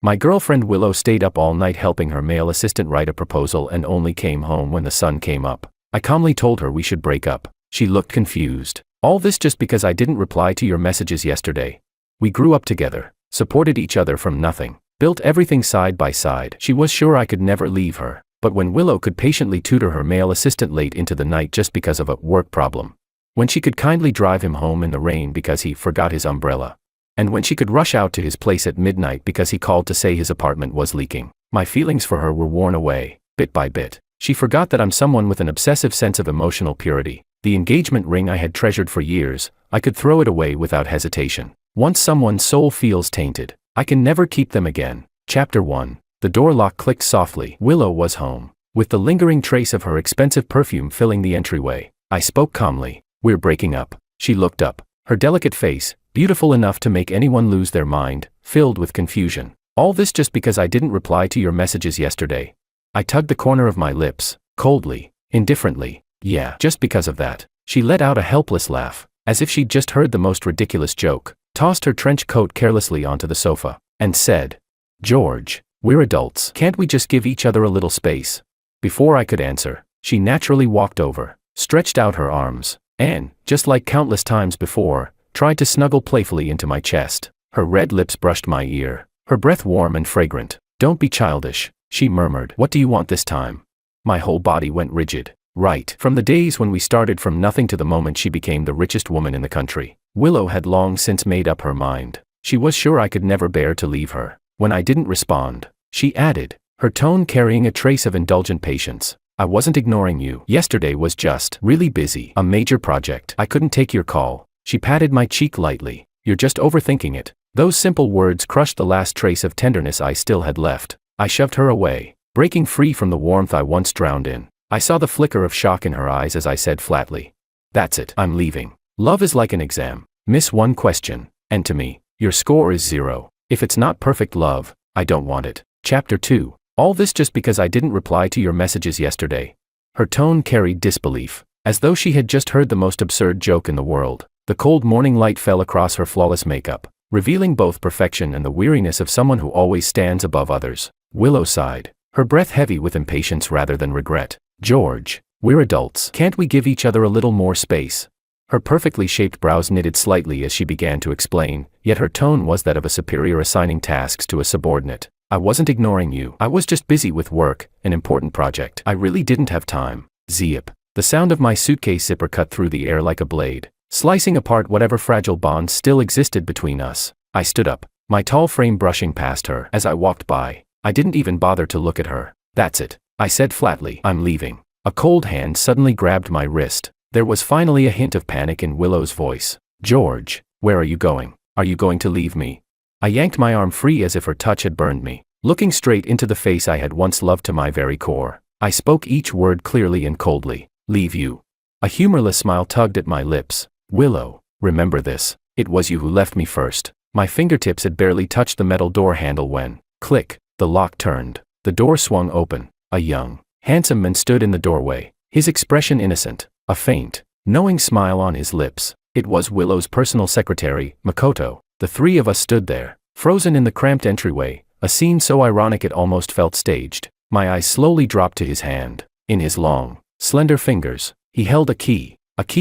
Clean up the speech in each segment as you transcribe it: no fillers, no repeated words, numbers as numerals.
My girlfriend Willow stayed up all night helping her male assistant write a proposal and only came home when the sun came up. I calmly told her we should break up. She looked confused. All this just because I didn't reply to your messages yesterday. We grew up together, supported each other from nothing, built everything side by side. She was sure I could never leave her. But when Willow could patiently tutor her male assistant late into the night just because of a work problem, when she could kindly drive him home in the rain because he forgot his umbrella, and when she could rush out to his place at midnight because he called to say his apartment was leaking, my feelings for her were worn away, bit by bit. She forgot that I'm someone with an obsessive sense of emotional purity. The engagement ring I had treasured for years, I could throw it away without hesitation. Once someone's soul feels tainted, I can never keep them again. Chapter 1. The door lock clicked softly. Willow was home, with the lingering trace of her expensive perfume filling the entryway. I spoke calmly. We're breaking up. She looked up, her delicate face, beautiful enough to make anyone lose their mind, filled with confusion. All this just because I didn't reply to your messages yesterday. I tugged the corner of my lips, coldly, indifferently. Yeah, just because of that. She let out a helpless laugh, as if she'd just heard the most ridiculous joke, tossed her trench coat carelessly onto the sofa, and said, "George, we're adults. Can't we just give each other a little space?" Before I could answer, she naturally walked over, stretched out her arms, and, just like countless times before, tried to snuggle playfully into my chest. Her red lips brushed my ear, her breath warm and fragrant. "Don't be childish," she murmured. "What do you want this time?" My whole body went rigid. Right from the days when we started from nothing to the moment she became the richest woman in the country, Willow had long since made up her mind. She was sure I could never bear to leave her. When I didn't respond, she added, her tone carrying a trace of indulgent patience, "I wasn't ignoring you. Yesterday was just really busy. A major project. I couldn't take your call." She patted my cheek lightly. "You're just overthinking it." Those simple words crushed the last trace of tenderness I still had left. I shoved her away, breaking free from the warmth I once drowned in. I saw the flicker of shock in her eyes as I said flatly, "That's it, I'm leaving. Love is like an exam. Miss one question, and to me, your score is 0. If it's not perfect love, I don't want it." Chapter 2. All this just because I didn't reply to your messages yesterday. Her tone carried disbelief, as though she had just heard the most absurd joke in the world. The cold morning light fell across her flawless makeup, revealing both perfection and the weariness of someone who always stands above others. Willow sighed, her breath heavy with impatience rather than regret. "George, we're adults. Can't we give each other a little more space?" Her perfectly shaped brows knitted slightly as she began to explain, yet her tone was that of a superior assigning tasks to a subordinate. "I wasn't ignoring you. I was just busy with work, an important project. I really didn't have time." Zip. The sound of my suitcase zipper cut through the air like a blade, slicing apart whatever fragile bonds still existed between us. I stood up, my tall frame brushing past her as I walked by. I didn't even bother to look at her. "That's it," I said flatly. "I'm leaving." A cold hand suddenly grabbed my wrist. There was finally a hint of panic in Willow's voice. "George, where are you going? Are you going to leave me?" I yanked my arm free as if her touch had burned me, looking straight into the face I had once loved to my very core. I spoke each word clearly and coldly. "Leave you." A humorless smile tugged at my lips. "Willow, remember this. It was you who left me first." My fingertips had barely touched the metal door handle when, click, the lock turned. The door swung open. A young, handsome man stood in the doorway, his expression innocent, a faint, knowing smile on his lips. It was Willow's personal secretary, Makoto. The three of us stood there, frozen in the cramped entryway, a scene so ironic it almost felt staged. My eyes slowly dropped to his hand. In his long, slender fingers, he held a key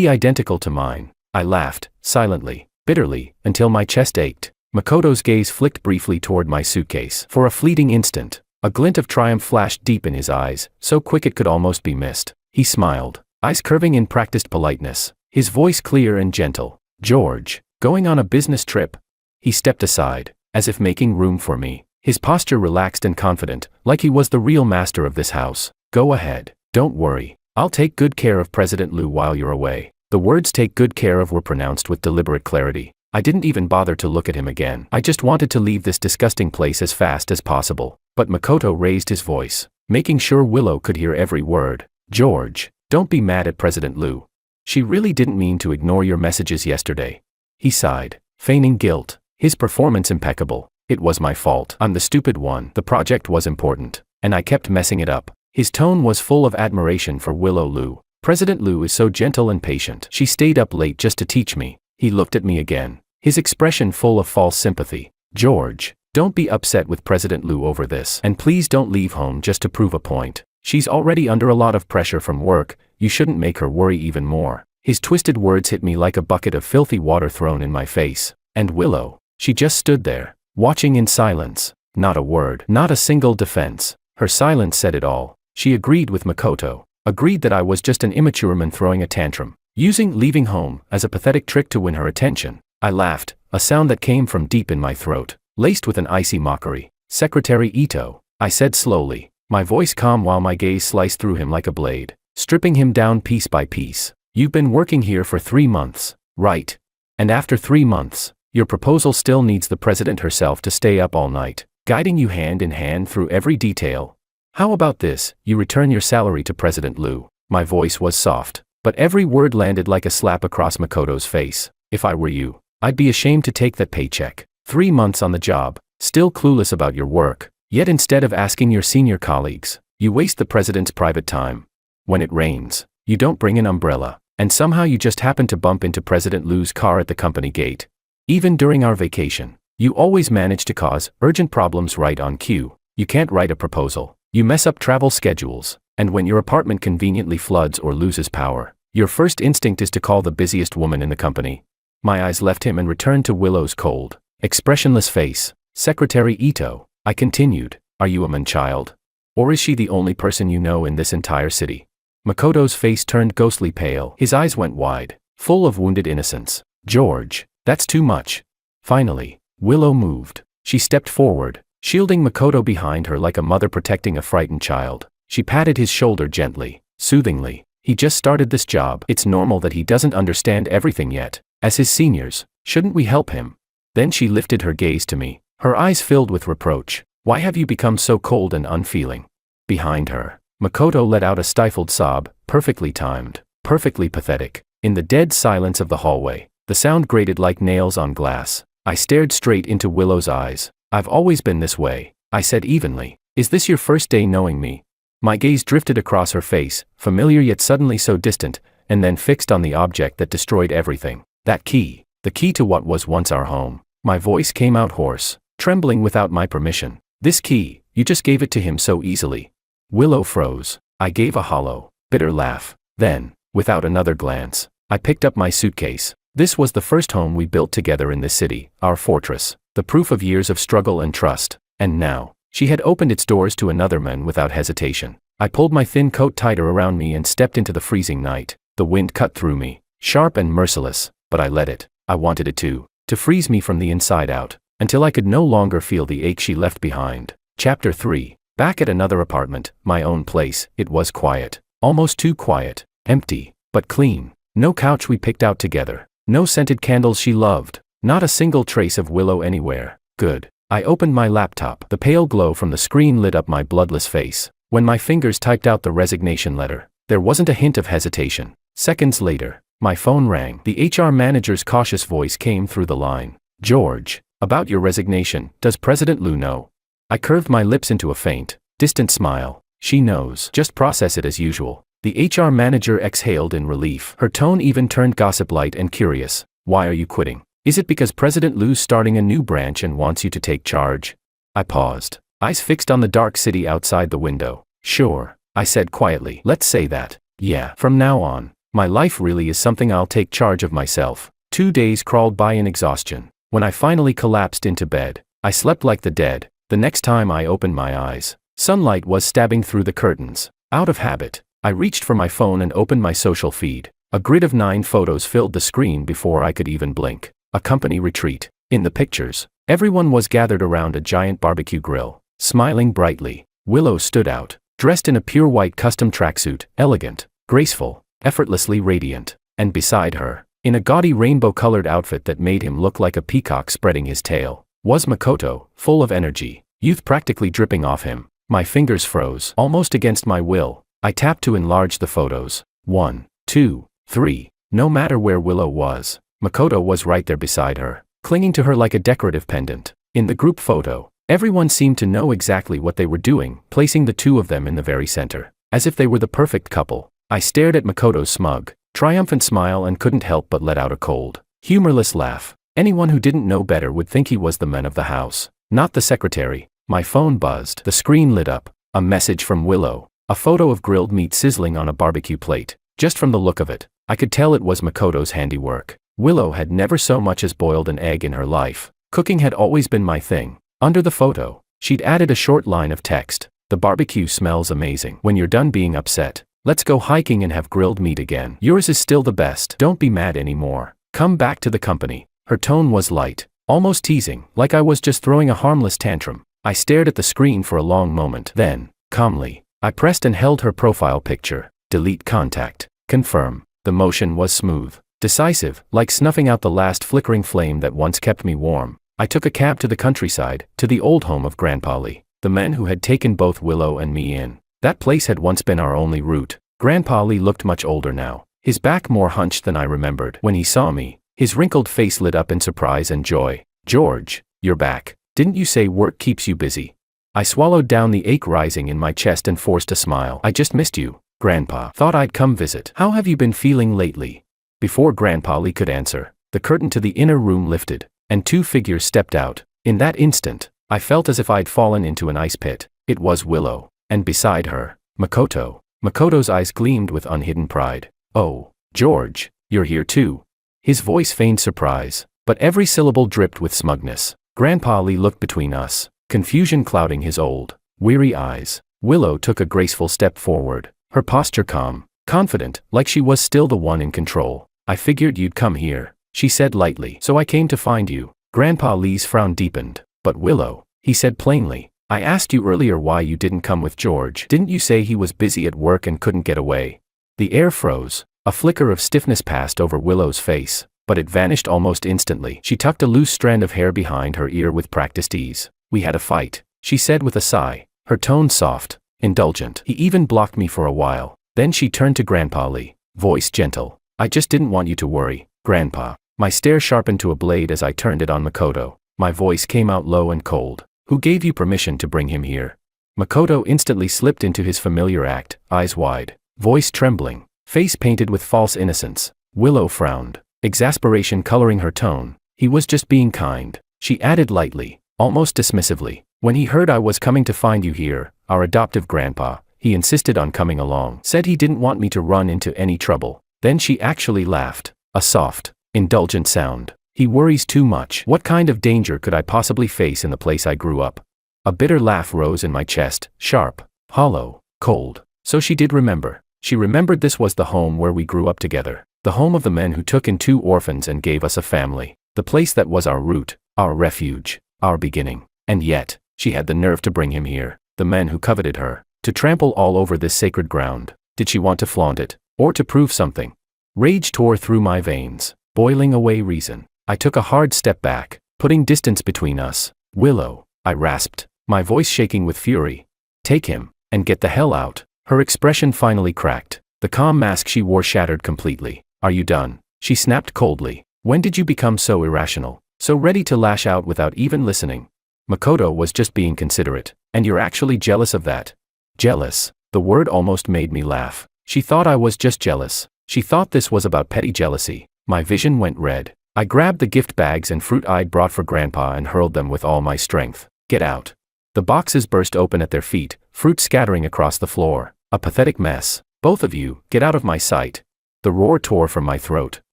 identical to mine. I laughed, silently, bitterly, until my chest ached. Makoto's gaze flicked briefly toward my suitcase. For a fleeting instant, a glint of triumph flashed deep in his eyes, so quick it could almost be missed. He smiled, eyes curving in practiced politeness, his voice clear and gentle. "George, going on a business trip?" He stepped aside, as if making room for me, his posture relaxed and confident, like he was the real master of this house. "Go ahead, don't worry. I'll take good care of President Liu while you're away." The words "take good care of" were pronounced with deliberate clarity. I didn't even bother to look at him again. I just wanted to leave this disgusting place as fast as possible. But Makoto raised his voice, making sure Willow could hear every word. "George, don't be mad at President Liu. She really didn't mean to ignore your messages yesterday." He sighed, feigning guilt. His performance impeccable. "It was my fault. I'm the stupid one. The project was important, and I kept messing it up." His tone was full of admiration for Willow Liu. "President Liu is so gentle and patient. She stayed up late just to teach me." He looked at me again, his expression full of false sympathy. "George, Don't be upset with President Liu over this. And please don't leave home just to prove a point. She's already under a lot of pressure from work, you shouldn't make her worry even more. His twisted words hit me like a bucket of filthy water thrown in my face. And Willow, she just stood there, watching in silence. Not a word, not a single defense. Her silence said it all. She agreed with Makoto. Agreed that I was just an immature man throwing a tantrum, using leaving home as a pathetic trick to win her attention. I laughed, a sound that came from deep in my throat, laced with an icy mockery. Secretary Ito, I said slowly, my voice calm while my gaze sliced through him like a blade, stripping him down piece by piece. You've been working here for 3 months, right? And after 3 months, your proposal still needs the president herself to stay up all night, guiding you hand in hand through every detail. How about this, you return your salary to President Liu? My voice was soft, but every word landed like a slap across Makoto's face. If I were you, I'd be ashamed to take that paycheck. 3 months on the job, still clueless about your work, yet instead of asking your senior colleagues, you waste the president's private time. When it rains, you don't bring an umbrella, and somehow you just happen to bump into President Liu's car at the company gate. Even during our vacation, you always manage to cause urgent problems right on cue. You can't write a proposal, you mess up travel schedules, and when your apartment conveniently floods or loses power, your first instinct is to call the busiest woman in the company. My eyes left him and returned to Willow's cold, expressionless face. Secretary Ito, I continued, are you a man-child? Or is she the only person you know in this entire city? Makoto's face turned ghostly pale. His eyes went wide, full of wounded innocence. George, that's too much. Finally, Willow moved. She stepped forward, shielding Makoto behind her like a mother protecting a frightened child. She patted his shoulder gently, soothingly. He just started this job. It's normal that he doesn't understand everything yet. As his seniors, shouldn't we help him? Then she lifted her gaze to me, her eyes filled with reproach. Why have you become so cold and unfeeling? Behind her, Makoto let out a stifled sob, perfectly timed, perfectly pathetic. In the dead silence of the hallway, the sound grated like nails on glass. I stared straight into Willow's eyes. I've always been this way, I said evenly. Is this your first day knowing me? My gaze drifted across her face, familiar yet suddenly so distant, and then fixed on the object that destroyed everything. That key, the key to what was once our home. My voice came out hoarse, trembling without my permission. This key, you just gave it to him so easily. Willow froze. I gave a hollow, bitter laugh. Then, without another glance, I picked up my suitcase. This was the first home we built together in this city, our fortress, the proof of years of struggle and trust. And now, she had opened its doors to another man without hesitation. I pulled my thin coat tighter around me and stepped into the freezing night. The wind cut through me, sharp and merciless, but I let it. I wanted it to freeze me from the inside out, until I could no longer feel the ache she left behind. Chapter 3. Back at another apartment, my own place. It was quiet, almost too quiet, empty, but clean. No couch we picked out together, no scented candles she loved, not a single trace of Willow anywhere. Good. I opened my laptop. The pale glow from the screen lit up my bloodless face. When my fingers typed out the resignation letter, there wasn't a hint of hesitation. Seconds later, my phone rang. The HR manager's cautious voice came through the line. George, about your resignation, does President Liu know? I curved my lips into a faint, distant smile. She knows. Just process it as usual. The HR manager exhaled in relief. Her tone even turned gossip-light and curious. Why are you quitting? Is it because President Liu's starting a new branch and wants you to take charge? I paused, eyes fixed on the dark city outside the window. Sure, I said quietly. Let's say that. Yeah, from now on, my life really is something I'll take charge of myself. 2 days crawled by in exhaustion. When I finally collapsed into bed, I slept like the dead. The next time I opened my eyes, sunlight was stabbing through the curtains. Out of habit, I reached for my phone and opened my social feed. A grid of 9 photos filled the screen before I could even blink. A company retreat. In the pictures, everyone was gathered around a giant barbecue grill, smiling brightly. Willow stood out, dressed in a pure white custom tracksuit, elegant, graceful, effortlessly radiant. And beside her, in a gaudy rainbow-colored outfit that made him look like a peacock spreading his tail, was Makoto, full of energy, youth practically dripping off him. My fingers froze, almost against my will. I tapped to enlarge the photos. 1, 2, 3. No matter where Willow was, Makoto was right there beside her, clinging to her like a decorative pendant. In the group photo, everyone seemed to know exactly what they were doing, placing the two of them in the very center, as if they were the perfect couple. I stared at Makoto's smug, triumphant smile and couldn't help but let out a cold, humorless laugh. Anyone who didn't know better would think he was the man of the house. Not the secretary. My phone buzzed. The screen lit up. A message from Willow. A photo of grilled meat sizzling on a barbecue plate. Just from the look of it, I could tell it was Makoto's handiwork. Willow had never so much as boiled an egg in her life. Cooking had always been my thing. Under the photo, she'd added a short line of text. The barbecue smells amazing. When you're done being upset, let's go hiking and have grilled meat again. Yours is still the best. Don't be mad anymore. Come back to the company. Her tone was light, almost teasing, like I was just throwing a harmless tantrum. I stared at the screen for a long moment. Then, calmly, I pressed and held her profile picture. Delete contact. Confirm. The motion was smooth, decisive, like snuffing out the last flickering flame that once kept me warm. I took a cab to the countryside, to the old home of Grandpa Lee, the man who had taken both Willow and me in. That place had once been our only route. Grandpa Lee looked much older now, his back more hunched than I remembered. When he saw me, his wrinkled face lit up in surprise and joy. "George, you're back. Didn't you say work keeps you busy?" I swallowed down the ache rising in my chest and forced a smile. "I just missed you, Grandpa. Thought I'd come visit. How have you been feeling lately?" Before Grandpa Lee could answer, the curtain to the inner room lifted, and two figures stepped out. In that instant, I felt as if I'd fallen into an ice pit. It was Willow, and beside her, Makoto. Makoto's eyes gleamed with unhidden pride. "Oh, George, you're here too." His voice feigned surprise, but every syllable dripped with smugness. Grandpa Lee looked between us, confusion clouding his old, weary eyes. Willow took a graceful step forward, her posture calm, confident, like she was still the one in control. "I figured you'd come here," she said lightly. "So I came to find you." Grandpa Lee's frown deepened. "But Willow," he said plainly, "I asked you earlier why you didn't come with George. Didn't you say he was busy at work and couldn't get away?" The air froze. A flicker of stiffness passed over Willow's face, but it vanished almost instantly. She tucked a loose strand of hair behind her ear with practiced ease. "We had a fight," she said with a sigh, her tone soft, indulgent. "He even blocked me for a while." Then she turned to Grandpa Lee, voice gentle. "I just didn't want you to worry, Grandpa." My stare sharpened to a blade as I turned it on Makoto. My voice came out low and cold. "Who gave you permission to bring him here?" Makoto instantly slipped into his familiar act, eyes wide, voice trembling, face painted with false innocence. Willow frowned, exasperation coloring her tone. "He was just being kind," she added lightly, almost dismissively. "When he heard I was coming to find you here, our adoptive grandpa, he insisted on coming along. Said he didn't want me to run into any trouble." Then she actually laughed, a soft, indulgent sound. "He worries too much. What kind of danger could I possibly face in the place I grew up?" A bitter laugh rose in my chest, sharp, hollow, cold. So she did remember. She remembered this was the home where we grew up together. The home of the men who took in 2 orphans and gave us a family. The place that was our root, our refuge, our beginning. And yet, she had the nerve to bring him here. The men who coveted her, to trample all over this sacred ground. Did she want to flaunt it, or to prove something? Rage tore through my veins, boiling away reason. I took a hard step back, putting distance between us. "Willow," I rasped, my voice shaking with fury. "Take him, and get the hell out." Her expression finally cracked. The calm mask she wore shattered completely. "Are you done?" she snapped coldly. "When did you become so irrational, so ready to lash out without even listening?" Makoto was just being considerate, and you're actually jealous of that. Jealous. The word almost made me laugh. She thought I was just jealous. She thought this was about petty jealousy. My vision went red. I grabbed the gift bags and fruit I'd brought for Grandpa and hurled them with all my strength. "Get out." The boxes burst open at their feet, fruit scattering across the floor. A pathetic mess. "Both of you, get out of my sight." The roar tore from my throat,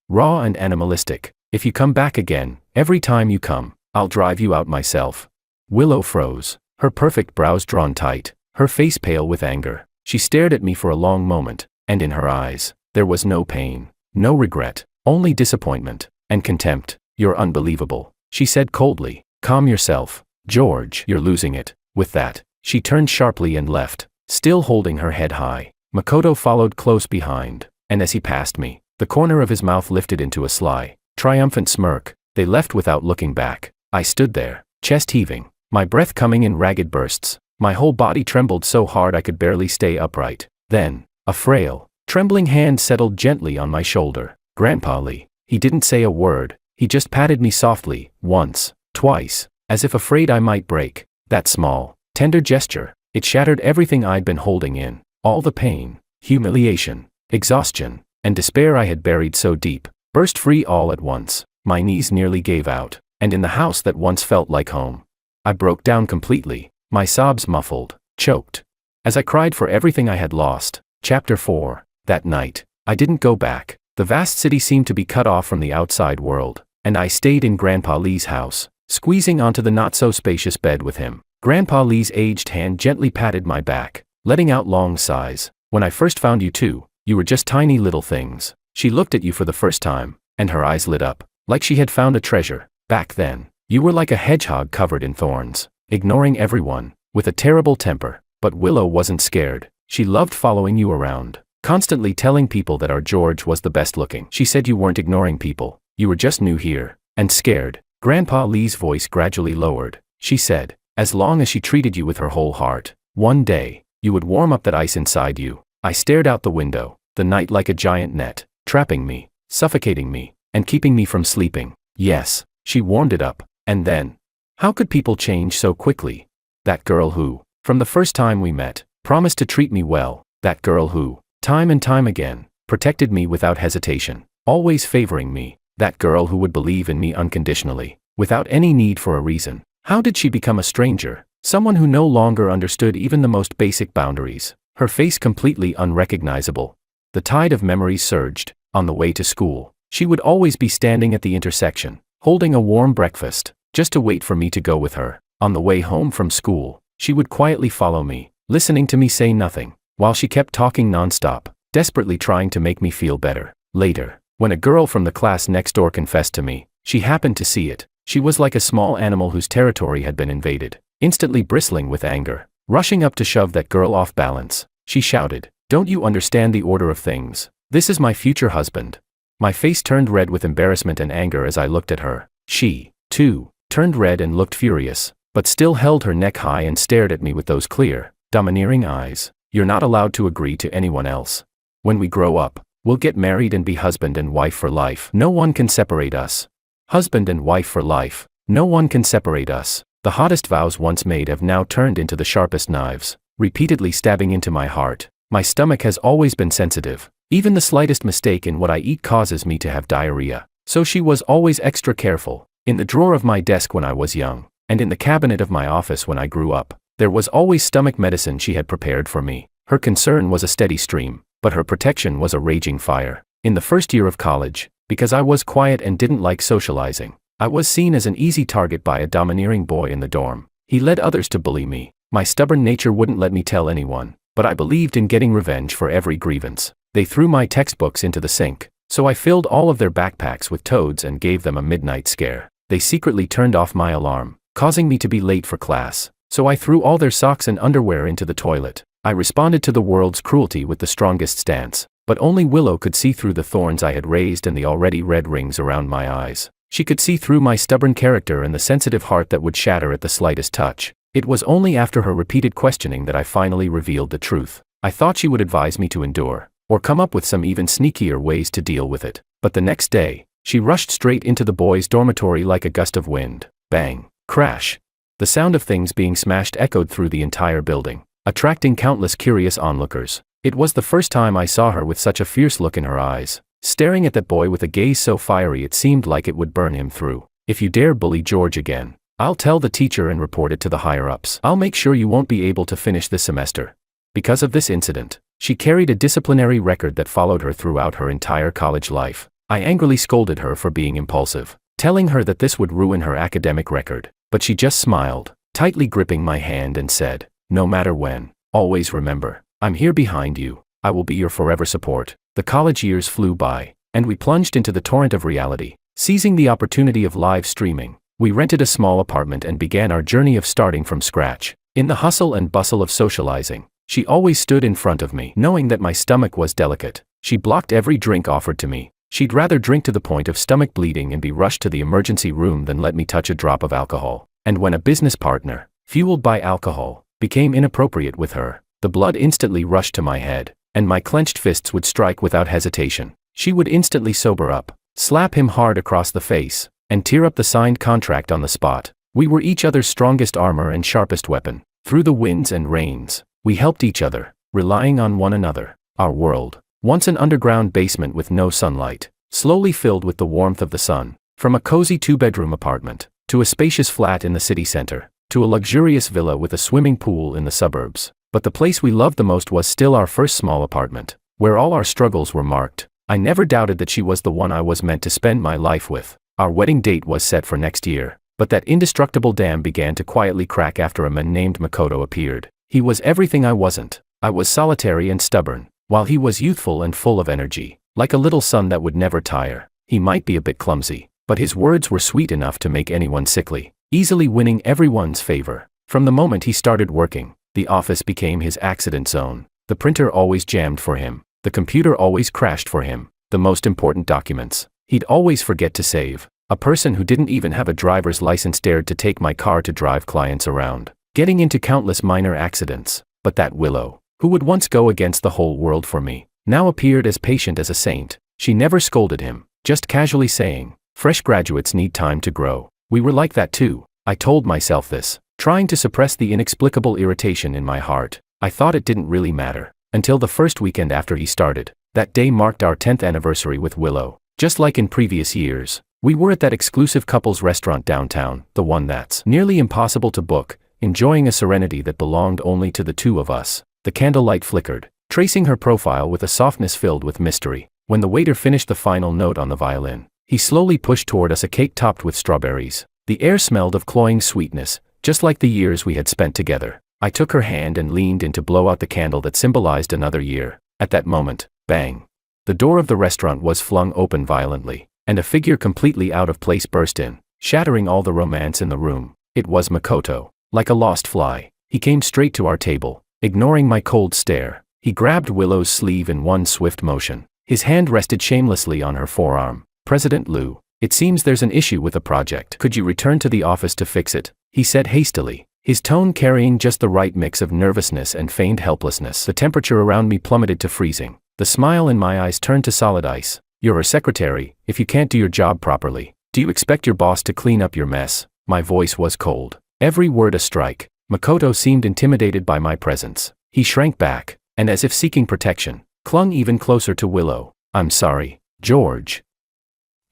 raw and animalistic. "If you come back again, every time you come, I'll drive you out myself." Willow froze, her perfect brows drawn tight, her face pale with anger. She stared at me for a long moment, and in her eyes, there was no pain, no regret, only disappointment and contempt. "You're unbelievable," she said coldly. "Calm yourself, George. You're losing it." With that, she turned sharply and left, still holding her head high. Makoto followed close behind, and as he passed me, the corner of his mouth lifted into a sly, triumphant smirk. They left without looking back. I stood there, chest heaving, my breath coming in ragged bursts. My whole body trembled so hard I could barely stay upright. Then, a frail, trembling hand settled gently on my shoulder. Grandpa Lee. He didn't say a word. He just patted me softly, once, twice, as if afraid I might break. That small, tender gesture, it shattered everything I'd been holding in. All the pain, humiliation, exhaustion, and despair I had buried so deep, burst free all at once. My knees nearly gave out, and in the house that once felt like home, I broke down completely, my sobs muffled, choked. As I cried for everything I had lost. Chapter 4. That night, I didn't go back. The vast city seemed to be cut off from the outside world, and I stayed in Grandpa Lee's house, squeezing onto the not-so-spacious bed with him. Grandpa Lee's aged hand gently patted my back, letting out long sighs. When I first found you two, you were just tiny little things. She looked at you for the first time, and her eyes lit up, like she had found a treasure. Back then, you were like a hedgehog covered in thorns, ignoring everyone, with a terrible temper. But Willow wasn't scared. She loved following you around, constantly telling people that our George was the best looking. She said you weren't ignoring people, you were just new here, and scared. Grandpa Lee's voice gradually lowered. She said, as long as she treated you with her whole heart, one day, you would warm up that ice inside you. I stared out the window, the night like a giant net, trapping me, suffocating me, and keeping me from sleeping. Yes, she warmed it up, and then, how could people change so quickly? That girl who, from the first time we met, promised to treat me well, that girl who, time and time again, protected me without hesitation, always favoring me, that girl who would believe in me unconditionally, without any need for a reason. How did she become a stranger, someone who no longer understood even the most basic boundaries, her face completely unrecognizable? The tide of memories surged. On the way to school, she would always be standing at the intersection, holding a warm breakfast, just to wait for me to go with her. On the way home from school, she would quietly follow me, listening to me say nothing, while she kept talking nonstop, desperately trying to make me feel better. Later, when a girl from the class next door confessed to me, she happened to see it. She was like a small animal whose territory had been invaded, instantly bristling with anger, rushing up to shove that girl off balance. She shouted, "Don't you understand the order of things? This is my future husband." My face turned red with embarrassment and anger as I looked at her. She, too, turned red and looked furious, but still held her neck high and stared at me with those clear, domineering eyes. "You're not allowed to agree to anyone else. When we grow up, we'll get married and be husband and wife for life. No one can separate us. Husband and wife for life. No one can separate us." The hottest vows once made have now turned into the sharpest knives, repeatedly stabbing into my heart. My stomach has always been sensitive. Even the slightest mistake in what I eat causes me to have diarrhea. So she was always extra careful. In the drawer of my desk when I was young, and in the cabinet of my office when I grew up, there was always stomach medicine she had prepared for me. Her concern was a steady stream, but her protection was a raging fire. In the first year of college, because I was quiet and didn't like socializing, I was seen as an easy target by a domineering boy in the dorm. He led others to bully me. My stubborn nature wouldn't let me tell anyone, but I believed in getting revenge for every grievance. They threw my textbooks into the sink, so I filled all of their backpacks with toads and gave them a midnight scare. They secretly turned off my alarm, causing me to be late for class, so I threw all their socks and underwear into the toilet. I responded to the world's cruelty with the strongest stance, but only Willow could see through the thorns I had raised and the already red rings around my eyes. She could see through my stubborn character and the sensitive heart that would shatter at the slightest touch. It was only after her repeated questioning that I finally revealed the truth. I thought she would advise me to endure, or come up with some even sneakier ways to deal with it. But the next day, she rushed straight into the boys' dormitory like a gust of wind. Bang! Crash! The sound of things being smashed echoed through the entire building, attracting countless curious onlookers. It was the first time I saw her with such a fierce look in her eyes, staring at that boy with a gaze so fiery it seemed like it would burn him through. "If you dare bully George again, I'll tell the teacher and report it to the higher-ups. I'll make sure you won't be able to finish this semester." Because of this incident, she carried a disciplinary record that followed her throughout her entire college life. I angrily scolded her for being impulsive, telling her that this would ruin her academic record, but she just smiled, tightly gripping my hand and said, "No matter when, always remember, I'm here behind you. I will be your forever support." The college years flew by, and we plunged into the torrent of reality. Seizing the opportunity of live streaming, we rented a small apartment and began our journey of starting from scratch. In the hustle and bustle of socializing, she always stood in front of me, knowing that my stomach was delicate. She blocked every drink offered to me. She'd rather drink to the point of stomach bleeding and be rushed to the emergency room than let me touch a drop of alcohol. And when a business partner, fueled by alcohol, became inappropriate with her, the blood instantly rushed to my head, and my clenched fists would strike without hesitation. She would instantly sober up, slap him hard across the face, and tear up the signed contract on the spot. We were each other's strongest armor and sharpest weapon. Through the winds and rains, we helped each other, relying on one another. Our world, once an underground basement with no sunlight, slowly filled with the warmth of the sun. From a cozy two-bedroom apartment, to a spacious flat in the city center, to a luxurious villa with a swimming pool in the suburbs. But the place we loved the most was still our first small apartment, where all our struggles were marked. I never doubted that she was the one I was meant to spend my life with. Our wedding date was set for next year, but that indestructible dam began to quietly crack after a man named Makoto appeared. He was everything I wasn't. I was solitary and stubborn, while he was youthful and full of energy, like a little sun that would never tire. He might be a bit clumsy, but his words were sweet enough to make anyone sickly, easily winning everyone's favor. From the moment he started working, the office became his accident zone. The printer always jammed for him. The computer always crashed for him. The most important documents he'd always forget to save. A person who didn't even have a driver's license dared to take my car to drive clients around, getting into countless minor accidents. But that Willow, who would once go against the whole world for me, now appeared as patient as a saint. She never scolded him, just casually saying, "Fresh graduates need time to grow." We were like that too. I told myself this, trying to suppress the inexplicable irritation in my heart. I thought it didn't really matter, until the first weekend after he started. That day marked our 10th anniversary with Willow. Just like in previous years, we were at that exclusive couples restaurant downtown, the one that's nearly impossible to book, enjoying a serenity that belonged only to the two of us. The candlelight flickered, tracing her profile with a softness filled with mystery. When the waiter finished the final note on the violin, he slowly pushed toward us a cake topped with strawberries. The air smelled of cloying sweetness, just like the years we had spent together. I took her hand and leaned in to blow out the candle that symbolized another year. At that moment, bang! The door of the restaurant was flung open violently, and a figure completely out of place burst in, shattering all the romance in the room. It was Makoto. Like a lost fly, he came straight to our table, ignoring my cold stare. He grabbed Willow's sleeve in one swift motion. His hand rested shamelessly on her forearm. "President Liu, it seems there's an issue with the project. Could you return to the office to fix it?" he said hastily, his tone carrying just the right mix of nervousness and feigned helplessness. The temperature around me plummeted to freezing. The smile in my eyes turned to solid ice. "You're a secretary. If you can't do your job properly, do you expect your boss to clean up your mess?" My voice was cold, every word a strike. Makoto seemed intimidated by my presence. He shrank back, and as if seeking protection, clung even closer to Willow. "I'm sorry, George.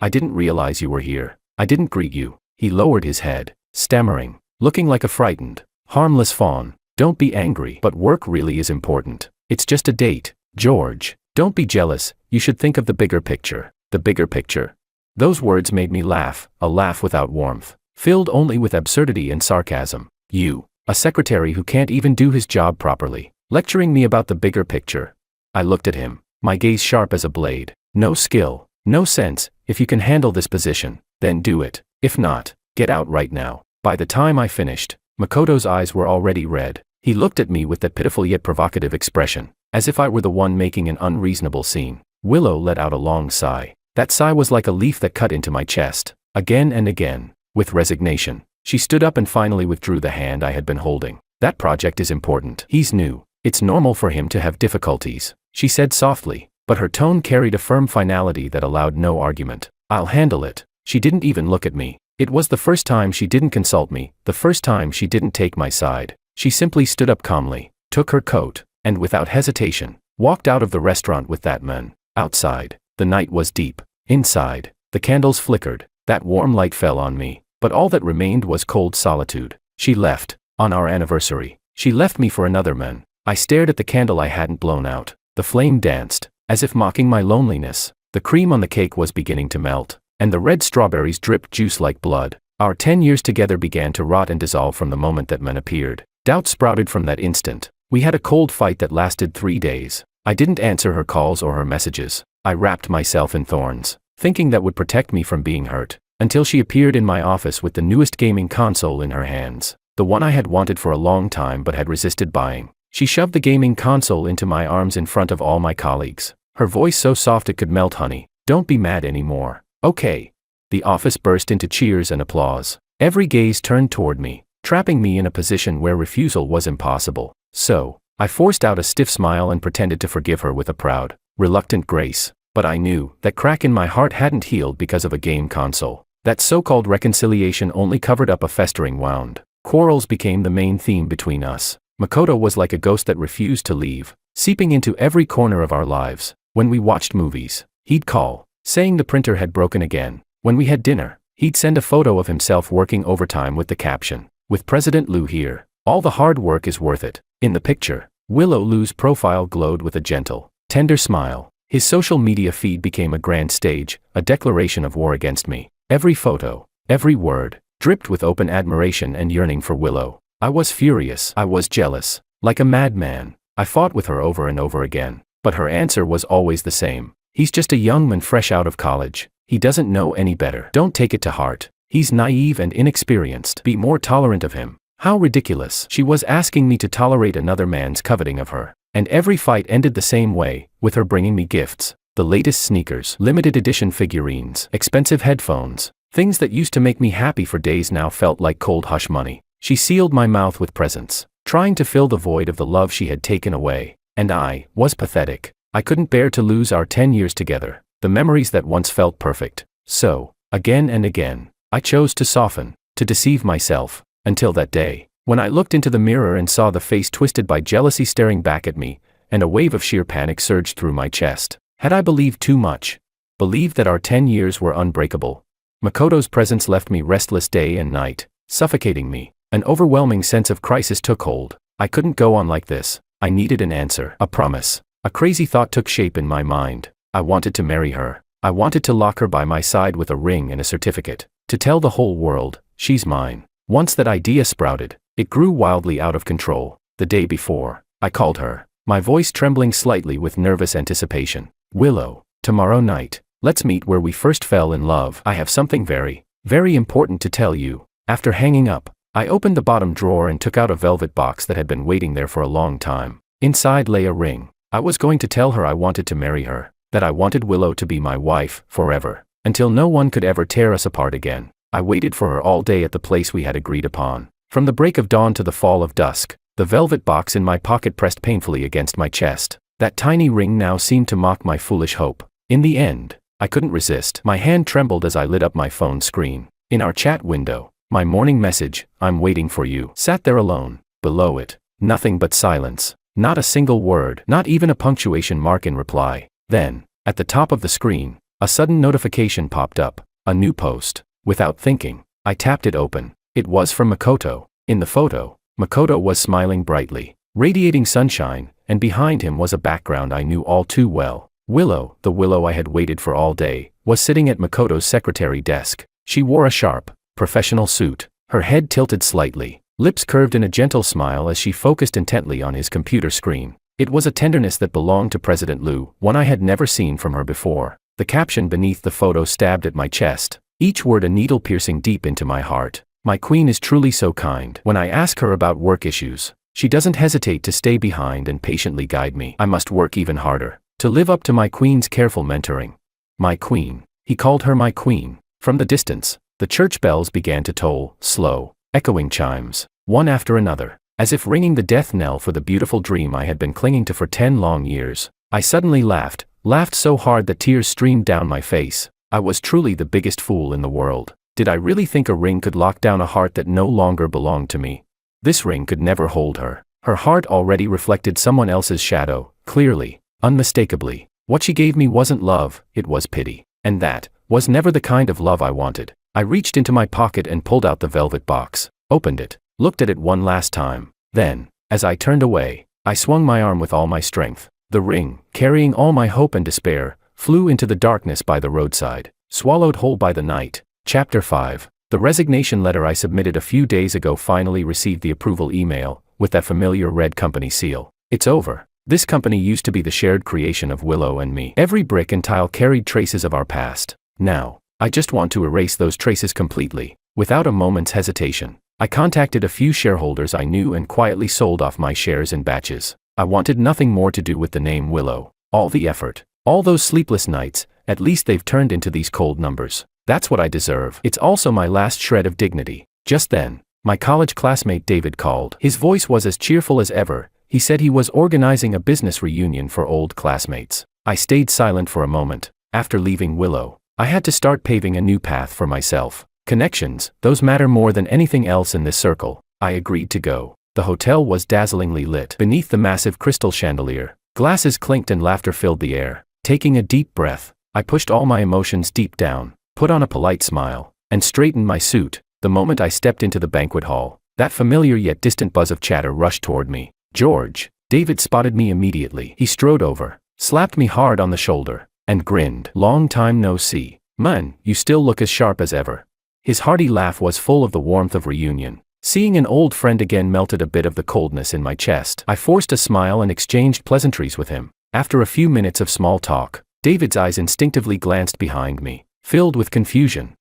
I didn't realize you were here. I didn't greet you." He lowered his head, stammering, looking like a frightened, harmless fawn. "Don't be angry, but work really is important. It's just a date, George. Don't be jealous. You should think of the bigger picture." The bigger picture? Those words made me laugh, a laugh without warmth, filled only with absurdity and sarcasm. You, a secretary who can't even do his job properly, lecturing me about the bigger picture. I looked at him, my gaze sharp as a blade. "No skill, no sense. If you can handle this position, then do it. If not, get out right now." By the time I finished, Makoto's eyes were already red. He looked at me with that pitiful yet provocative expression, as if I were the one making an unreasonable scene. Willow let out a long sigh. That sigh was like a leaf that cut into my chest. Again and again, with resignation, she stood up and finally withdrew the hand I had been holding. "That project is important. He's new. It's normal for him to have difficulties," she said softly, but her tone carried a firm finality that allowed no argument. "I'll handle it." She didn't even look at me. It was the first time she didn't consult me, the first time she didn't take my side. She simply stood up calmly, took her coat, and without hesitation, walked out of the restaurant with that man. Outside, the night was deep. Inside, the candles flickered. That warm light fell on me, but all that remained was cold solitude. She left, on our anniversary. She left me for another man. I stared at the candle I hadn't blown out. The flame danced, as if mocking my loneliness. The cream on the cake was beginning to melt, and the red strawberries dripped juice like blood. Our 10 years together began to rot and dissolve from the moment that man appeared. Doubt sprouted from that instant. We had a cold fight that lasted 3 days. I didn't answer her calls or her messages. I wrapped myself in thorns, thinking that would protect me from being hurt, until she appeared in my office with the newest gaming console in her hands, the one I had wanted for a long time but had resisted buying. She shoved the gaming console into my arms in front of all my colleagues, her voice so soft it could melt honey. "Don't be mad anymore, okay?" The office burst into cheers and applause. Every gaze turned toward me, trapping me in a position where refusal was impossible. So, I forced out a stiff smile and pretended to forgive her with a proud, reluctant grace. But I knew that crack in my heart hadn't healed because of a game console. That so-called reconciliation only covered up a festering wound. Quarrels became the main theme between us. Makoto was like a ghost that refused to leave, seeping into every corner of our lives. When we watched movies, he'd call, saying the printer had broken again. When we had dinner, he'd send a photo of himself working overtime with the caption, With President Liu here, all the hard work is worth it. In the picture, Willow Liu's profile glowed with a gentle, tender smile. His social media feed became a grand stage, a declaration of war against me. Every photo, every word, dripped with open admiration and yearning for Willow. I was furious. I was jealous. Like a madman, I fought with her over and over again. But her answer was always the same. He's just a young man fresh out of college. He doesn't know any better. Don't take it to heart. He's naive and inexperienced. Be more tolerant of him. How ridiculous. She was asking me to tolerate another man's coveting of her. And every fight ended the same way, with her bringing me gifts. The latest sneakers, limited edition figurines, expensive headphones. Things that used to make me happy for days now felt like cold hush money. She sealed my mouth with presents, trying to fill the void of the love she had taken away. And I was pathetic. I couldn't bear to lose our 10 years together, the memories that once felt perfect. So, again and again, I chose to soften, to deceive myself, until that day, when I looked into the mirror and saw the face twisted by jealousy staring back at me, and a wave of sheer panic surged through my chest. Had I believed too much? Believed that our 10 years were unbreakable? Makoto's presence left me restless day and night, suffocating me. An overwhelming sense of crisis took hold. I couldn't go on like this. I needed an answer, a promise. A crazy thought took shape in my mind. I wanted to marry her. I wanted to lock her by my side with a ring and a certificate. To tell the whole world, she's mine. Once that idea sprouted, it grew wildly out of control. The day before, I called her, my voice trembling slightly with nervous anticipation. Willow, tomorrow night, let's meet where we first fell in love. I have something very, very important to tell you. After hanging up, I opened the bottom drawer and took out a velvet box that had been waiting there for a long time. Inside lay a ring. I was going to tell her I wanted to marry her, that I wanted Willow to be my wife, forever, until no one could ever tear us apart again. I waited for her all day at the place we had agreed upon. From the break of dawn to the fall of dusk, the velvet box in my pocket pressed painfully against my chest. That tiny ring now seemed to mock my foolish hope. In the end, I couldn't resist. My hand trembled as I lit up my phone screen. In our chat window, my morning message, "I'm waiting for you," sat there alone. Below it, nothing but silence. Not a single word, not even a punctuation mark in reply. Then, at the top of the screen, a sudden notification popped up. A new post. Without thinking, I tapped it open. It was from Makoto. In the photo, Makoto was smiling brightly, radiating sunshine, and behind him was a background I knew all too well. Willow, the Willow I had waited for all day, was sitting at Makoto's secretary desk. She wore a sharp, professional suit, her head tilted slightly, lips curved in a gentle smile as she focused intently on his computer screen. It was a tenderness that belonged to President Liu, one I had never seen from her before. The caption beneath the photo stabbed at my chest, each word a needle piercing deep into my heart. My queen is truly so kind. When I ask her about work issues, she doesn't hesitate to stay behind and patiently guide me. I must work even harder to live up to my queen's careful mentoring. My queen. He called her my queen. From the distance, the church bells began to toll, slow, echoing chimes, one after another, as if ringing the death knell for the beautiful dream I had been clinging to for 10 long years. I suddenly laughed so hard that tears streamed down my face. I was truly the biggest fool in the world. Did I really think a ring could lock down a heart that no longer belonged to me? This ring could never hold her. Her heart already reflected someone else's shadow, clearly, unmistakably. What she gave me wasn't love, it was pity. And that was never the kind of love I wanted. I reached into my pocket and pulled out the velvet box, opened it, looked at it one last time. Then, as I turned away, I swung my arm with all my strength. The ring, carrying all my hope and despair, flew into the darkness by the roadside, swallowed whole by the night. Chapter 5. The resignation letter I submitted a few days ago finally received the approval email, with that familiar red company seal. It's over. This company used to be the shared creation of Willow and me. Every brick and tile carried traces of our past. Now, I just want to erase those traces completely. Without a moment's hesitation, I contacted a few shareholders I knew and quietly sold off my shares in batches. I wanted nothing more to do with the name Willow. All the effort, all those sleepless nights, at least they've turned into these cold numbers. That's what I deserve. It's also my last shred of dignity. Just then, my college classmate David called. His voice was as cheerful as ever. He said he was organizing a business reunion for old classmates. I stayed silent for a moment. After leaving Willow, I had to start paving a new path for myself. Connections, those matter more than anything else in this circle. I agreed to go. The hotel was dazzlingly lit. Beneath the massive crystal chandelier, glasses clinked and laughter filled the air. Taking a deep breath, I pushed all my emotions deep down, put on a polite smile, and straightened my suit. The moment I stepped into the banquet hall, That familiar yet distant buzz of chatter rushed toward me. George. David spotted me immediately. He strode over, slapped me hard on the shoulder, and grinned. Long time no see. Man, you still look as sharp as ever. His hearty laugh was full of the warmth of reunion. Seeing an old friend again melted a bit of the coldness in my chest. I forced a smile and exchanged pleasantries with him. After a few minutes of small talk, David's eyes instinctively glanced behind me, filled with confusion.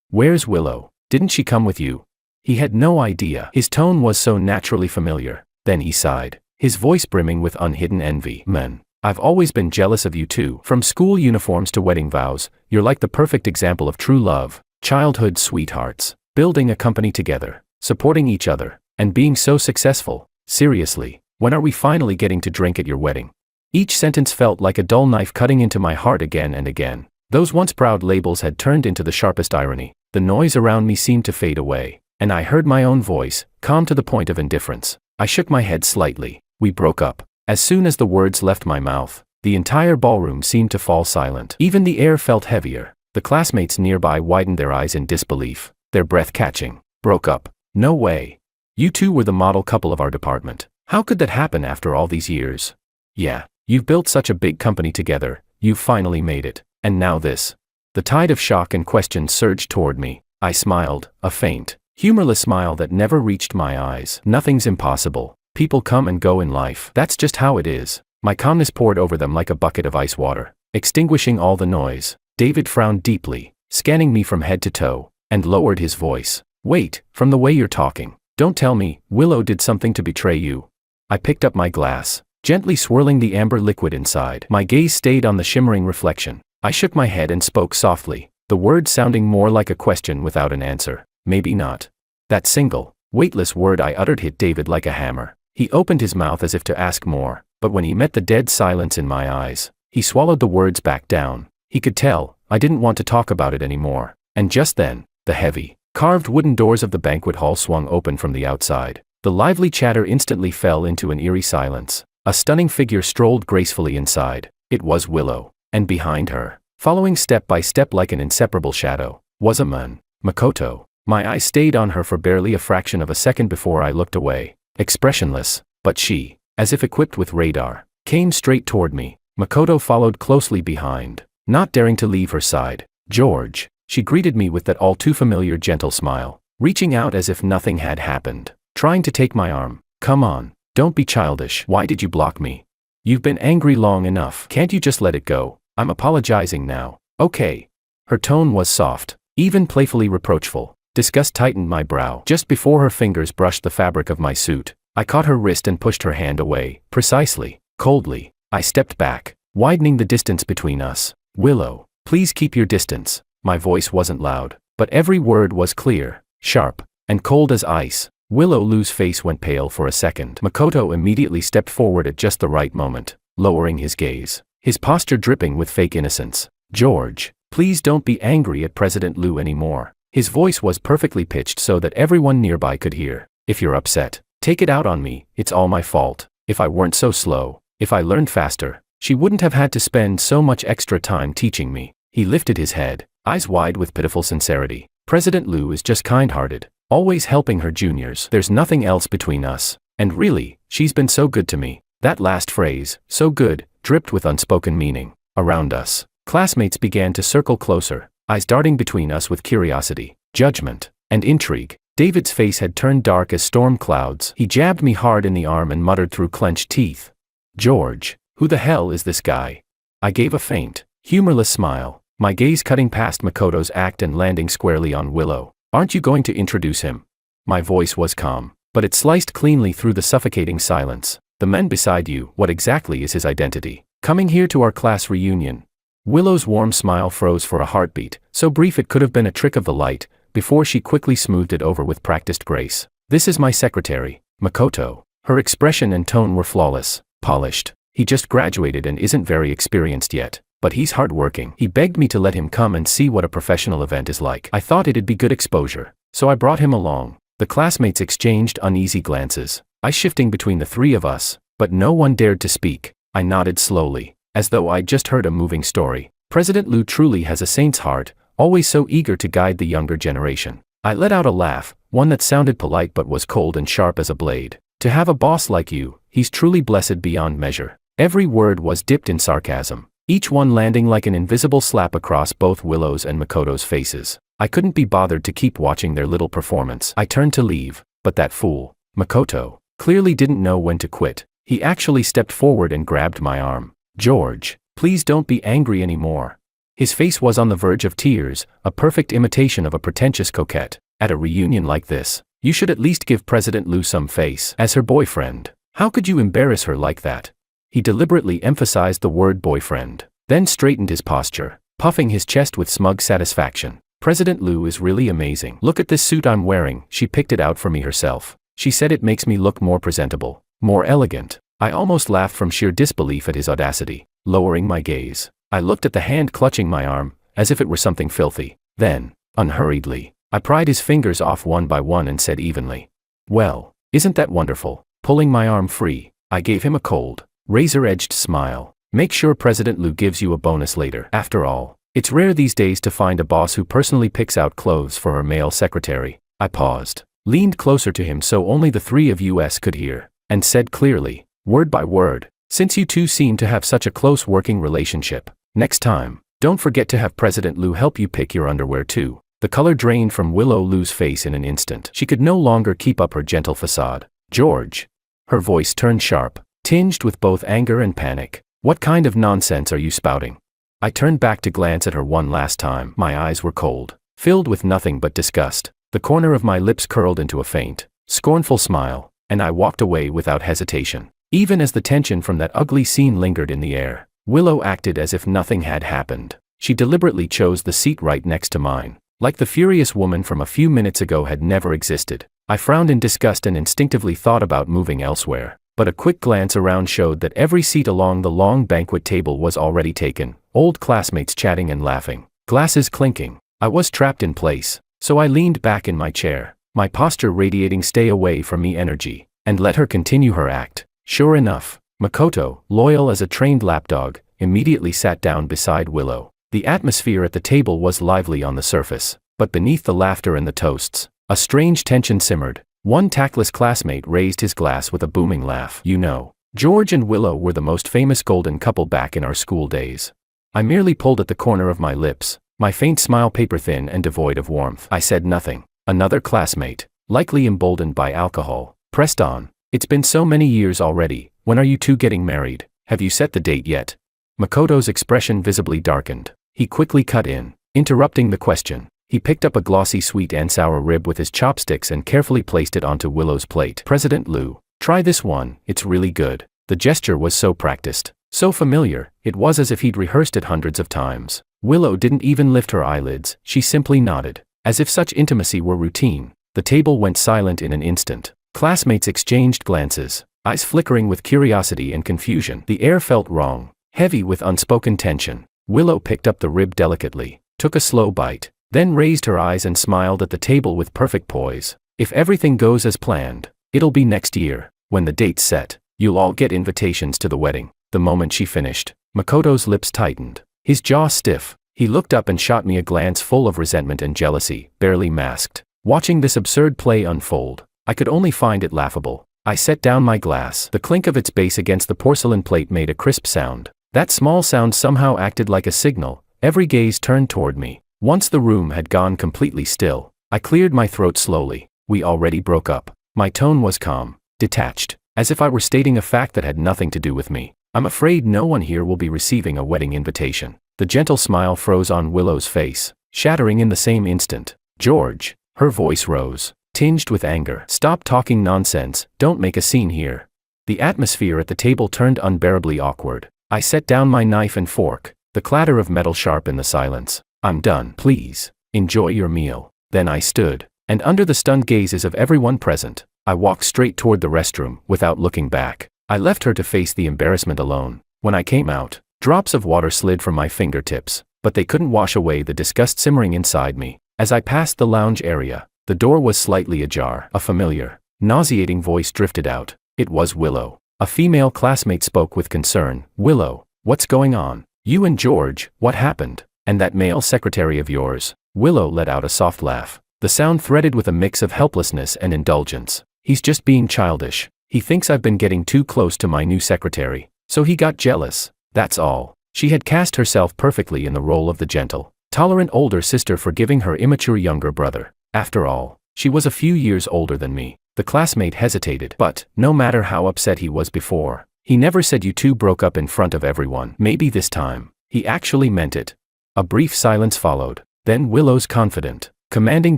Where's Willow? Didn't she come with you? He had no idea. His tone was so naturally familiar. Then he sighed, his voice brimming with unhidden envy. Man, I've always been jealous of you too. From school uniforms to wedding vows, you're like the perfect example of true love. Childhood sweethearts, building a company together, supporting each other, and being so successful. Seriously, when are we finally getting to drink at your wedding? Each sentence felt like a dull knife cutting into my heart again and again. Those once proud labels had turned into the sharpest irony. The noise around me seemed to fade away, and I heard my own voice, calm to the point of indifference. I shook my head slightly. We broke up. As soon as the words left my mouth, the entire ballroom seemed to fall silent. Even the air felt heavier. The classmates nearby widened their eyes in disbelief, their breath catching. Broke up? No way. You two were the model couple of our department. How could that happen after all these years? Yeah, you've built such a big company together, you've finally made it. And now this. The tide of shock and question surged toward me. I smiled, a faint, humorless smile that never reached my eyes. Nothing's impossible. People come and go in life. That's just how it is. My calmness poured over them like a bucket of ice water, extinguishing all the noise. David frowned deeply, scanning me from head to toe, and lowered his voice. Wait, from the way you're talking, don't tell me Willow did something to betray you. I picked up my glass, gently swirling the amber liquid inside. My gaze stayed on the shimmering reflection. I shook my head and spoke softly, the words sounding more like a question without an answer. Maybe not. That single, weightless word I uttered hit David like a hammer. He opened his mouth as if to ask more, but when he met the dead silence in my eyes, he swallowed the words back down. He could tell I didn't want to talk about it anymore. And just then, the heavy, carved wooden doors of the banquet hall swung open from the outside. The lively chatter instantly fell into an eerie silence. A stunning figure strolled gracefully inside. It was Willow. And behind her, following step by step like an inseparable shadow, was a man, Makoto. My eyes stayed on her for barely a fraction of a second before I looked away, expressionless, but she, as if equipped with radar, came straight toward me. Makoto followed closely behind, not daring to leave her side. George, she greeted me with that all too familiar gentle smile, reaching out as if nothing had happened, trying to take my arm. Come on, don't be childish. Why did you block me? You've been angry long enough. Can't you just let it go? I'm apologizing now. Okay. Her tone was soft, even playfully reproachful. Disgust tightened my brow. Just before her fingers brushed the fabric of my suit, I caught her wrist and pushed her hand away. Precisely, coldly. I stepped back, widening the distance between us. Willow, please keep your distance. My voice wasn't loud, but every word was clear, sharp, and cold as ice. Willow Lu's face went pale for a second. Makoto immediately stepped forward at just the right moment, lowering his gaze, his posture dripping with fake innocence. George, please don't be angry at President Lu anymore. His voice was perfectly pitched so that everyone nearby could hear. If you're upset, take it out on me. It's all my fault. If I weren't so slow, if I learned faster, she wouldn't have had to spend so much extra time teaching me. He lifted his head, eyes wide with pitiful sincerity. President Lu is just kind-hearted, always helping her juniors. There's nothing else between us. And really, she's been so good to me. That last phrase, so good, dripped with unspoken meaning. Around us, classmates began to circle closer, eyes darting between us with curiosity, judgment, and intrigue. David's face had turned dark as storm clouds. He jabbed me hard in the arm and muttered through clenched teeth. George, who the hell is this guy? I gave a faint, humorless smile, my gaze cutting past Makoto's act and landing squarely on Willow. Aren't you going to introduce him? My voice was calm, but it sliced cleanly through the suffocating silence. The man beside you, what exactly is his identity? Coming here to our class reunion. Willow's warm smile froze for a heartbeat, so brief it could have been a trick of the light, before she quickly smoothed it over with practiced grace. This is my secretary, Makoto. Her expression and tone were flawless, polished. He just graduated and isn't very experienced yet, but he's hardworking. He begged me to let him come and see what a professional event is like. I thought it'd be good exposure, so I brought him along. The classmates exchanged uneasy glances, eyes shifting between the three of us, but no one dared to speak. I nodded slowly, as though I'd just heard a moving story. President Lu truly has a saint's heart, always so eager to guide the younger generation. I let out a laugh, one that sounded polite but was cold and sharp as a blade. To have a boss like you, he's truly blessed beyond measure. Every word was dipped in sarcasm, each one landing like an invisible slap across both Willow's and Makoto's faces. I couldn't be bothered to keep watching their little performance. I turned to leave, but that fool, Makoto, clearly didn't know when to quit. He actually stepped forward and grabbed my arm. George, please don't be angry anymore. His face was on the verge of tears, a perfect imitation of a pretentious coquette. At a reunion like this, you should at least give President Liu some face. As her boyfriend, how could you embarrass her like that? He deliberately emphasized the word boyfriend, then straightened his posture, puffing his chest with smug satisfaction. President Liu is really amazing. Look at this suit I'm wearing. She picked it out for me herself. She said it makes me look more presentable, more elegant. I almost laughed from sheer disbelief at his audacity. Lowering my gaze, I looked at the hand clutching my arm, as if it were something filthy. Then, unhurriedly, I pried his fingers off one by one and said evenly, "Well, isn't that wonderful?" Pulling my arm free, I gave him a cold, razor-edged smile. Make sure President Liu gives you a bonus later. After all, it's rare these days to find a boss who personally picks out clothes for her male secretary. I paused, leaned closer to him so only the three of us could hear, and said clearly, word by word, "Since you two seem to have such a close working relationship, next time, don't forget to have President Liu help you pick your underwear too." The color drained from Willow Liu's face in an instant. She could no longer keep up her gentle facade. "George." Her voice turned sharp, tinged with both anger and panic. "What kind of nonsense are you spouting?" I turned back to glance at her one last time. My eyes were cold, filled with nothing but disgust. The corner of my lips curled into a faint, scornful smile, and I walked away without hesitation. Even as the tension from that ugly scene lingered in the air, Willow acted as if nothing had happened. She deliberately chose the seat right next to mine, like the furious woman from a few minutes ago had never existed. I frowned in disgust and instinctively thought about moving elsewhere, but a quick glance around showed that every seat along the long banquet table was already taken, old classmates chatting and laughing, glasses clinking. I was trapped in place, so I leaned back in my chair, my posture radiating stay away from me energy, and let her continue her act. Sure enough, Makoto, loyal as a trained lapdog, immediately sat down beside Willow. The atmosphere at the table was lively on the surface, but beneath the laughter and the toasts, a strange tension simmered. One tactless classmate raised his glass with a booming laugh. "You know, George and Willow were the most famous golden couple back in our school days." I merely pulled at the corner of my lips, my faint smile paper-thin and devoid of warmth. I said nothing. Another classmate, likely emboldened by alcohol, pressed on. "It's been so many years already. When are you two getting married? Have you set the date yet?" Makoto's expression visibly darkened. He quickly cut in, interrupting the question. He picked up a glossy sweet and sour rib with his chopsticks and carefully placed it onto Willow's plate. "President Liu, try this one, it's really good." The gesture was so practiced, so familiar, it was as if he'd rehearsed it hundreds of times. Willow didn't even lift her eyelids, she simply nodded, as if such intimacy were routine. The table went silent in an instant. Classmates exchanged glances, eyes flickering with curiosity and confusion. The air felt wrong, heavy with unspoken tension. Willow picked up the rib delicately, took a slow bite, then raised her eyes and smiled at the table with perfect poise. "If everything goes as planned, it'll be next year. When the date's set, you'll all get invitations to the wedding." The moment she finished, Makoto's lips tightened, his jaw stiff. He looked up and shot me a glance full of resentment and jealousy, barely masked. Watching this absurd play unfold, I could only find it laughable. I set down my glass. The clink of its base against the porcelain plate made a crisp sound. That small sound somehow acted like a signal. Every gaze turned toward me. Once the room had gone completely still, I cleared my throat slowly. "We already broke up." My tone was calm, detached, as if I were stating a fact that had nothing to do with me. "I'm afraid no one here will be receiving a wedding invitation." The gentle smile froze on Willow's face, shattering in the same instant. "George," her voice rose, tinged with anger. "Stop talking nonsense, don't make a scene here." The atmosphere at the table turned unbearably awkward. I set down my knife and fork, the clatter of metal sharp in the silence. "I'm done. Please, enjoy your meal." Then I stood, and under the stunned gazes of everyone present, I walked straight toward the restroom, without looking back. I left her to face the embarrassment alone. When I came out, drops of water slid from my fingertips, but they couldn't wash away the disgust simmering inside me. As I passed the lounge area, the door was slightly ajar. A familiar, nauseating voice drifted out. It was Willow. A female classmate spoke with concern. "Willow, what's going on? You and George, what happened? And that male secretary of yours?" Willow let out a soft laugh. The sound threaded with a mix of helplessness and indulgence. He's just being childish. He thinks I've been getting too close to my new secretary, so he got jealous. That's all. She had cast herself perfectly in the role of the gentle, tolerant older sister forgiving her immature younger brother. After all, she was a few years older than me. The classmate hesitated, but, no matter how upset he was before, he never said you two broke up in front of everyone. Maybe this time, he actually meant it. A brief silence followed. Then Willow's confident, commanding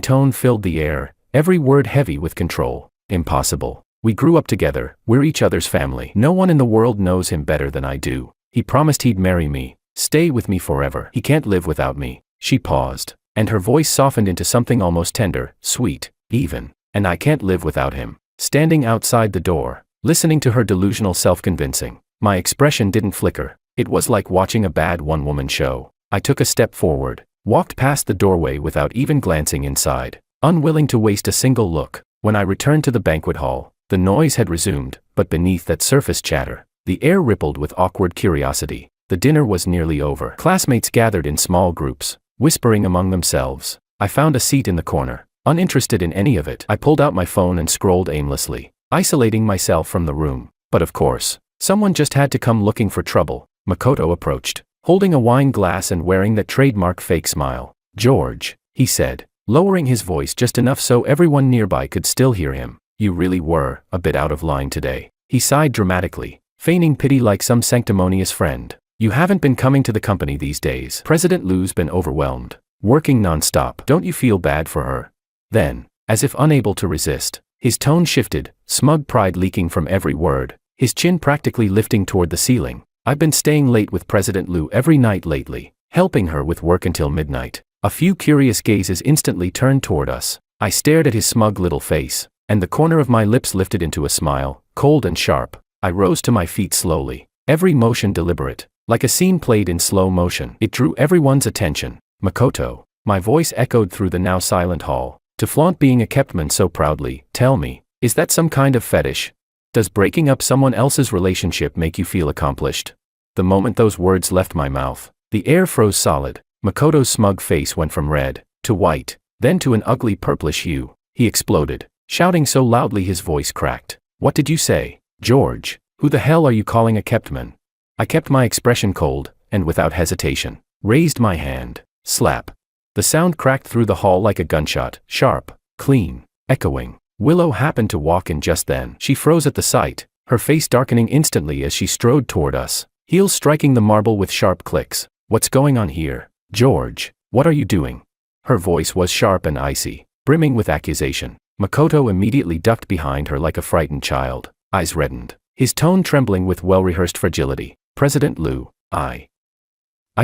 tone filled the air, every word heavy with control. Impossible. We grew up together, we're each other's family. No one in the world knows him better than I do. He promised he'd marry me, stay with me forever. He can't live without me. She paused, and her voice softened into something almost tender, sweet, even. And I can't live without him. Standing outside the door, listening to her delusional self-convincing, my expression didn't flicker. It was like watching a bad one-woman show. I took a step forward, walked past the doorway without even glancing inside, unwilling to waste a single look. When I returned to the banquet hall, the noise had resumed, but beneath that surface chatter, the air rippled with awkward curiosity. The dinner was nearly over. Classmates gathered in small groups, whispering among themselves. I found a seat in the corner. Uninterested in any of it, I pulled out my phone and scrolled aimlessly, isolating myself from the room. But of course, someone just had to come looking for trouble. Makoto approached, holding a wine glass and wearing that trademark fake smile. "George," he said, lowering his voice just enough so everyone nearby could still hear him. "You really were a bit out of line today." He sighed dramatically, feigning pity like some sanctimonious friend. "You haven't been coming to the company these days. President Lu's been overwhelmed, working non-stop. Don't you feel bad for her?" Then, as if unable to resist, his tone shifted, smug pride leaking from every word, his chin practically lifting toward the ceiling. "I've been staying late with President Lu every night lately, helping her with work until midnight." A few curious gazes instantly turned toward us. I stared at his smug little face, and the corner of my lips lifted into a smile, cold and sharp. I rose to my feet slowly, every motion deliberate, like a scene played in slow motion. It drew everyone's attention. "Makoto," my voice echoed through the now silent hall. "To flaunt being a Keptman so proudly, tell me, is that some kind of fetish? Does breaking up someone else's relationship make you feel accomplished?" The moment those words left my mouth, the air froze solid. Makoto's smug face went from red to white, then to an ugly purplish hue. He exploded, shouting so loudly his voice cracked. "What did you say, George? Who the hell are you calling a Keptman?" I kept my expression cold, and without hesitation, raised my hand. Slap. The sound cracked through the hall like a gunshot, sharp, clean, echoing. Willow happened to walk in just then. She froze at the sight, her face darkening instantly as she strode toward us, heels striking the marble with sharp clicks. "What's going on here? George, what are you doing?" Her voice was sharp and icy, brimming with accusation. Makoto immediately ducked behind her like a frightened child, eyes reddened, his tone trembling with well-rehearsed fragility. "President Lu, I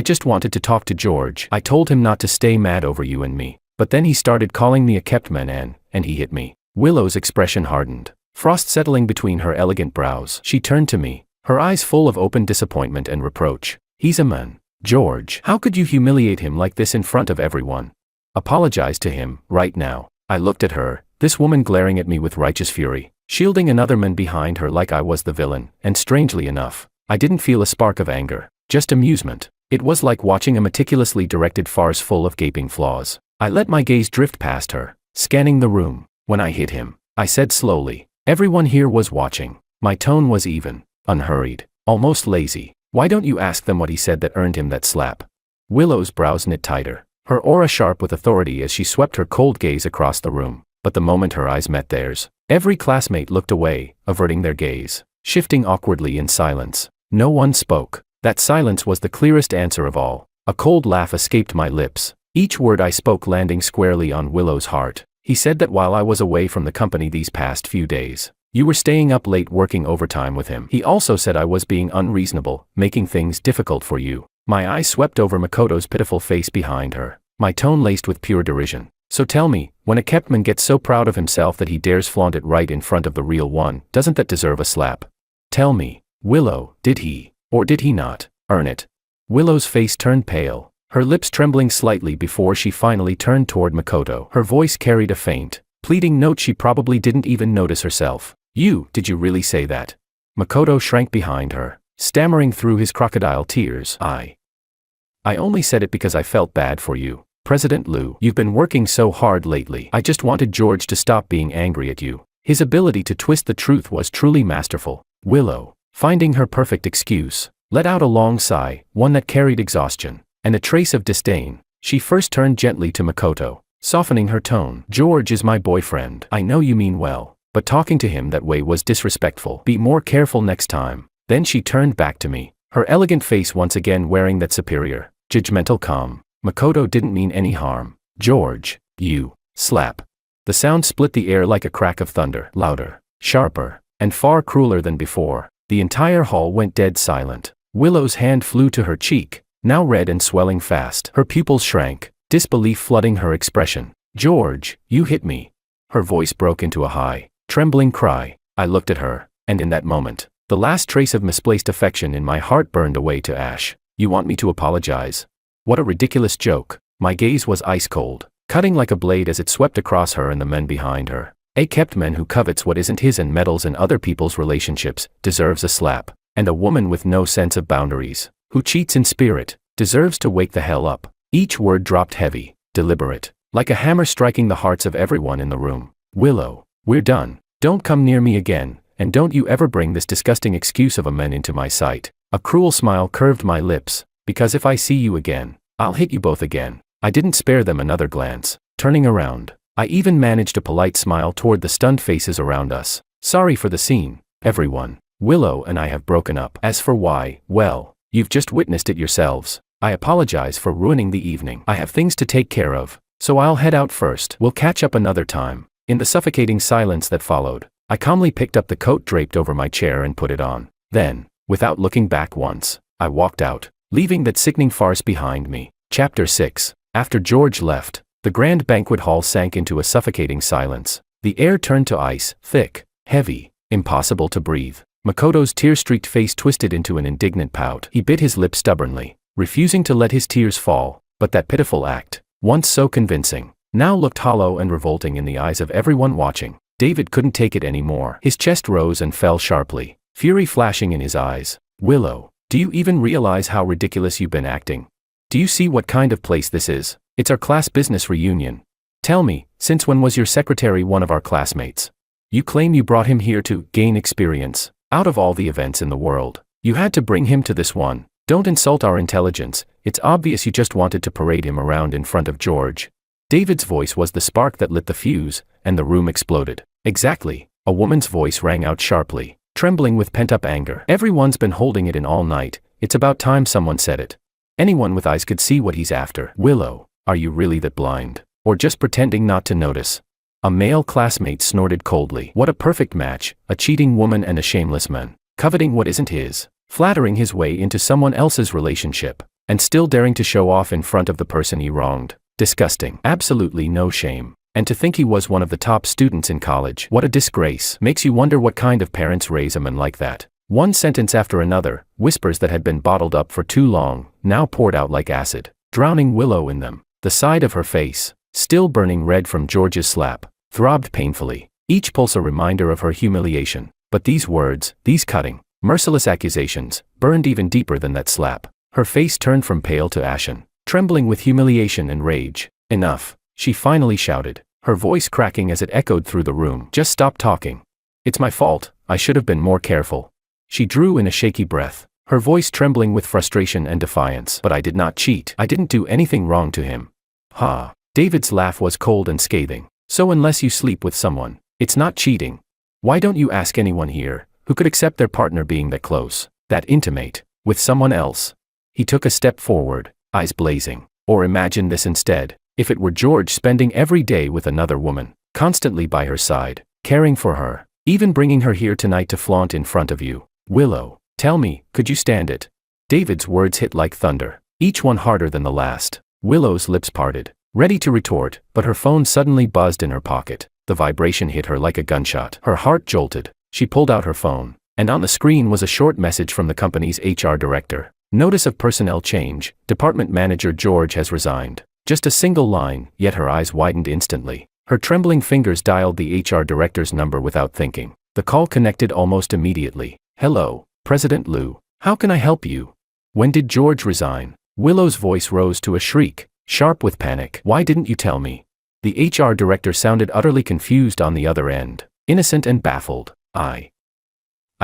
just wanted to talk to George. I told him not to stay mad over you and me, but then he started calling me a Keptman and he hit me." Willow's expression hardened, frost settling between her elegant brows. She turned to me, her eyes full of open disappointment and reproach. "He's a man, George. How could you humiliate him like this in front of everyone? Apologize to him, right now." I looked at her, this woman glaring at me with righteous fury, shielding another man behind her like I was the villain, and strangely enough, I didn't feel a spark of anger, just amusement. It was like watching a meticulously directed farce full of gaping flaws. I let my gaze drift past her, scanning the room. "When I hit him," I said slowly, "everyone here was watching." My tone was even, unhurried, almost lazy. "Why don't you ask them what he said that earned him that slap?" Willow's brows knit tighter, her aura sharp with authority as she swept her cold gaze across the room. But the moment her eyes met theirs, every classmate looked away, averting their gaze, shifting awkwardly in silence. No one spoke. That silence was the clearest answer of all. A cold laugh escaped my lips, each word I spoke landing squarely on Willow's heart. "He said that while I was away from the company these past few days, you were staying up late working overtime with him. He also said I was being unreasonable, making things difficult for you." My eyes swept over Makoto's pitiful face behind her, my tone laced with pure derision. "So tell me, when a Keptman gets so proud of himself that he dares flaunt it right in front of the real one, doesn't that deserve a slap? Tell me, Willow, did he, or did he not, earn it?" Willow's face turned pale, her lips trembling slightly before she finally turned toward Makoto. Her voice carried a faint, pleading note she probably didn't even notice herself. Did you really say that?" Makoto shrank behind her, stammering through his crocodile tears. I only said it because I felt bad for you. President Liu, you've been working so hard lately. I just wanted George to stop being angry at you. His ability to twist the truth was truly masterful. Willow, finding her perfect excuse, let out a long sigh, one that carried exhaustion and a trace of disdain. She first turned gently to Makoto, softening her tone. George is my boyfriend. I know you mean well, but talking to him that way was disrespectful. Be more careful next time. Then she turned back to me, her elegant face once again wearing that superior, judgmental calm. Makoto didn't mean any harm. George, you, slap. The sound split the air like a crack of thunder, louder, sharper, and far crueler than before. The entire hall went dead silent. Willow's hand flew to her cheek, now red and swelling fast. Her pupils shrank, disbelief flooding her expression. George, you hit me. Her voice broke into a high, trembling cry. I looked at her, and in that moment, the last trace of misplaced affection in my heart burned away to ash. You want me to apologize? What a ridiculous joke. My gaze was ice cold, cutting like a blade as it swept across her and the men behind her. A kept man who covets what isn't his and meddles in other people's relationships deserves a slap, and a woman with no sense of boundaries, who cheats in spirit, deserves to wake the hell up. Each word dropped heavy, deliberate, like a hammer striking the hearts of everyone in the room. Willow, we're done. Don't come near me again, and don't you ever bring this disgusting excuse of a man into my sight. A cruel smile curved my lips, because if I see you again, I'll hit you both again. I didn't spare them another glance. Turning around, I even managed a polite smile toward the stunned faces around us. Sorry for the scene, everyone. Willow and I have broken up. As for why, well, you've just witnessed it yourselves. I apologize for ruining the evening. I have things to take care of, so I'll head out first. We'll catch up another time. In the suffocating silence that followed, I calmly picked up the coat draped over my chair and put it on. Then, without looking back once, I walked out, leaving that sickening farce behind me. Chapter 6. After George left, the grand banquet hall sank into a suffocating silence. The air turned to ice, thick, heavy, impossible to breathe. Makoto's tear-streaked face twisted into an indignant pout. He bit his lip stubbornly, refusing to let his tears fall, but that pitiful act, once so convincing, now looked hollow and revolting in the eyes of everyone watching. David couldn't take it anymore. His chest rose and fell sharply, fury flashing in his eyes. Willow, do you even realize how ridiculous you've been acting? Do you see what kind of place this is? It's our class business reunion. Tell me, since when was your secretary one of our classmates? You claim you brought him here to gain experience. Out of all the events in the world, you had to bring him to this one. Don't insult our intelligence. It's obvious you just wanted to parade him around in front of George. David's voice was the spark that lit the fuse, and the room exploded. Exactly, a woman's voice rang out sharply, trembling with pent-up anger. Everyone's been holding it in all night. It's about time someone said it. Anyone with eyes could see what he's after. Willow, are you really that blind? Or just pretending not to notice? A male classmate snorted coldly. What a perfect match, a cheating woman and a shameless man, coveting what isn't his, flattering his way into someone else's relationship, and still daring to show off in front of the person he wronged. Disgusting. Absolutely no shame. And to think he was one of the top students in college. What a disgrace. Makes you wonder what kind of parents raise a man like that. One sentence after another, whispers that had been bottled up for too long, now poured out like acid, drowning Willow in them. The side of her face, still burning red from George's slap, throbbed painfully, each pulse a reminder of her humiliation. But these words, these cutting, merciless accusations, burned even deeper than that slap. Her face turned from pale to ashen, trembling with humiliation and rage. Enough, she finally shouted, her voice cracking as it echoed through the room. Just stop talking. It's my fault, I should have been more careful. She drew in a shaky breath, her voice trembling with frustration and defiance. But I did not cheat. I didn't do anything wrong to him. Ha! David's laugh was cold and scathing. So unless you sleep with someone, it's not cheating. Why don't you ask anyone here, who could accept their partner being that close, that intimate, with someone else? He took a step forward, eyes blazing. Or imagine this instead, if it were George spending every day with another woman, constantly by her side, caring for her, even bringing her here tonight to flaunt in front of you. Willow, tell me, could you stand it? David's words hit like thunder, each one harder than the last. Willow's lips parted, ready to retort, but her phone suddenly buzzed in her pocket. The vibration hit her like a gunshot. Her heart jolted. She pulled out her phone, and on the screen was a short message from the company's HR director. Notice of personnel change. Department manager George has resigned. Just a single line, yet her eyes widened instantly. Her trembling fingers dialed the HR director's number without thinking. The call connected almost immediately. Hello, President Liu. How can I help you? When did George resign? Willow's voice rose to a shriek, sharp with panic. Why didn't you tell me? The HR director sounded utterly confused on the other end, innocent and baffled. I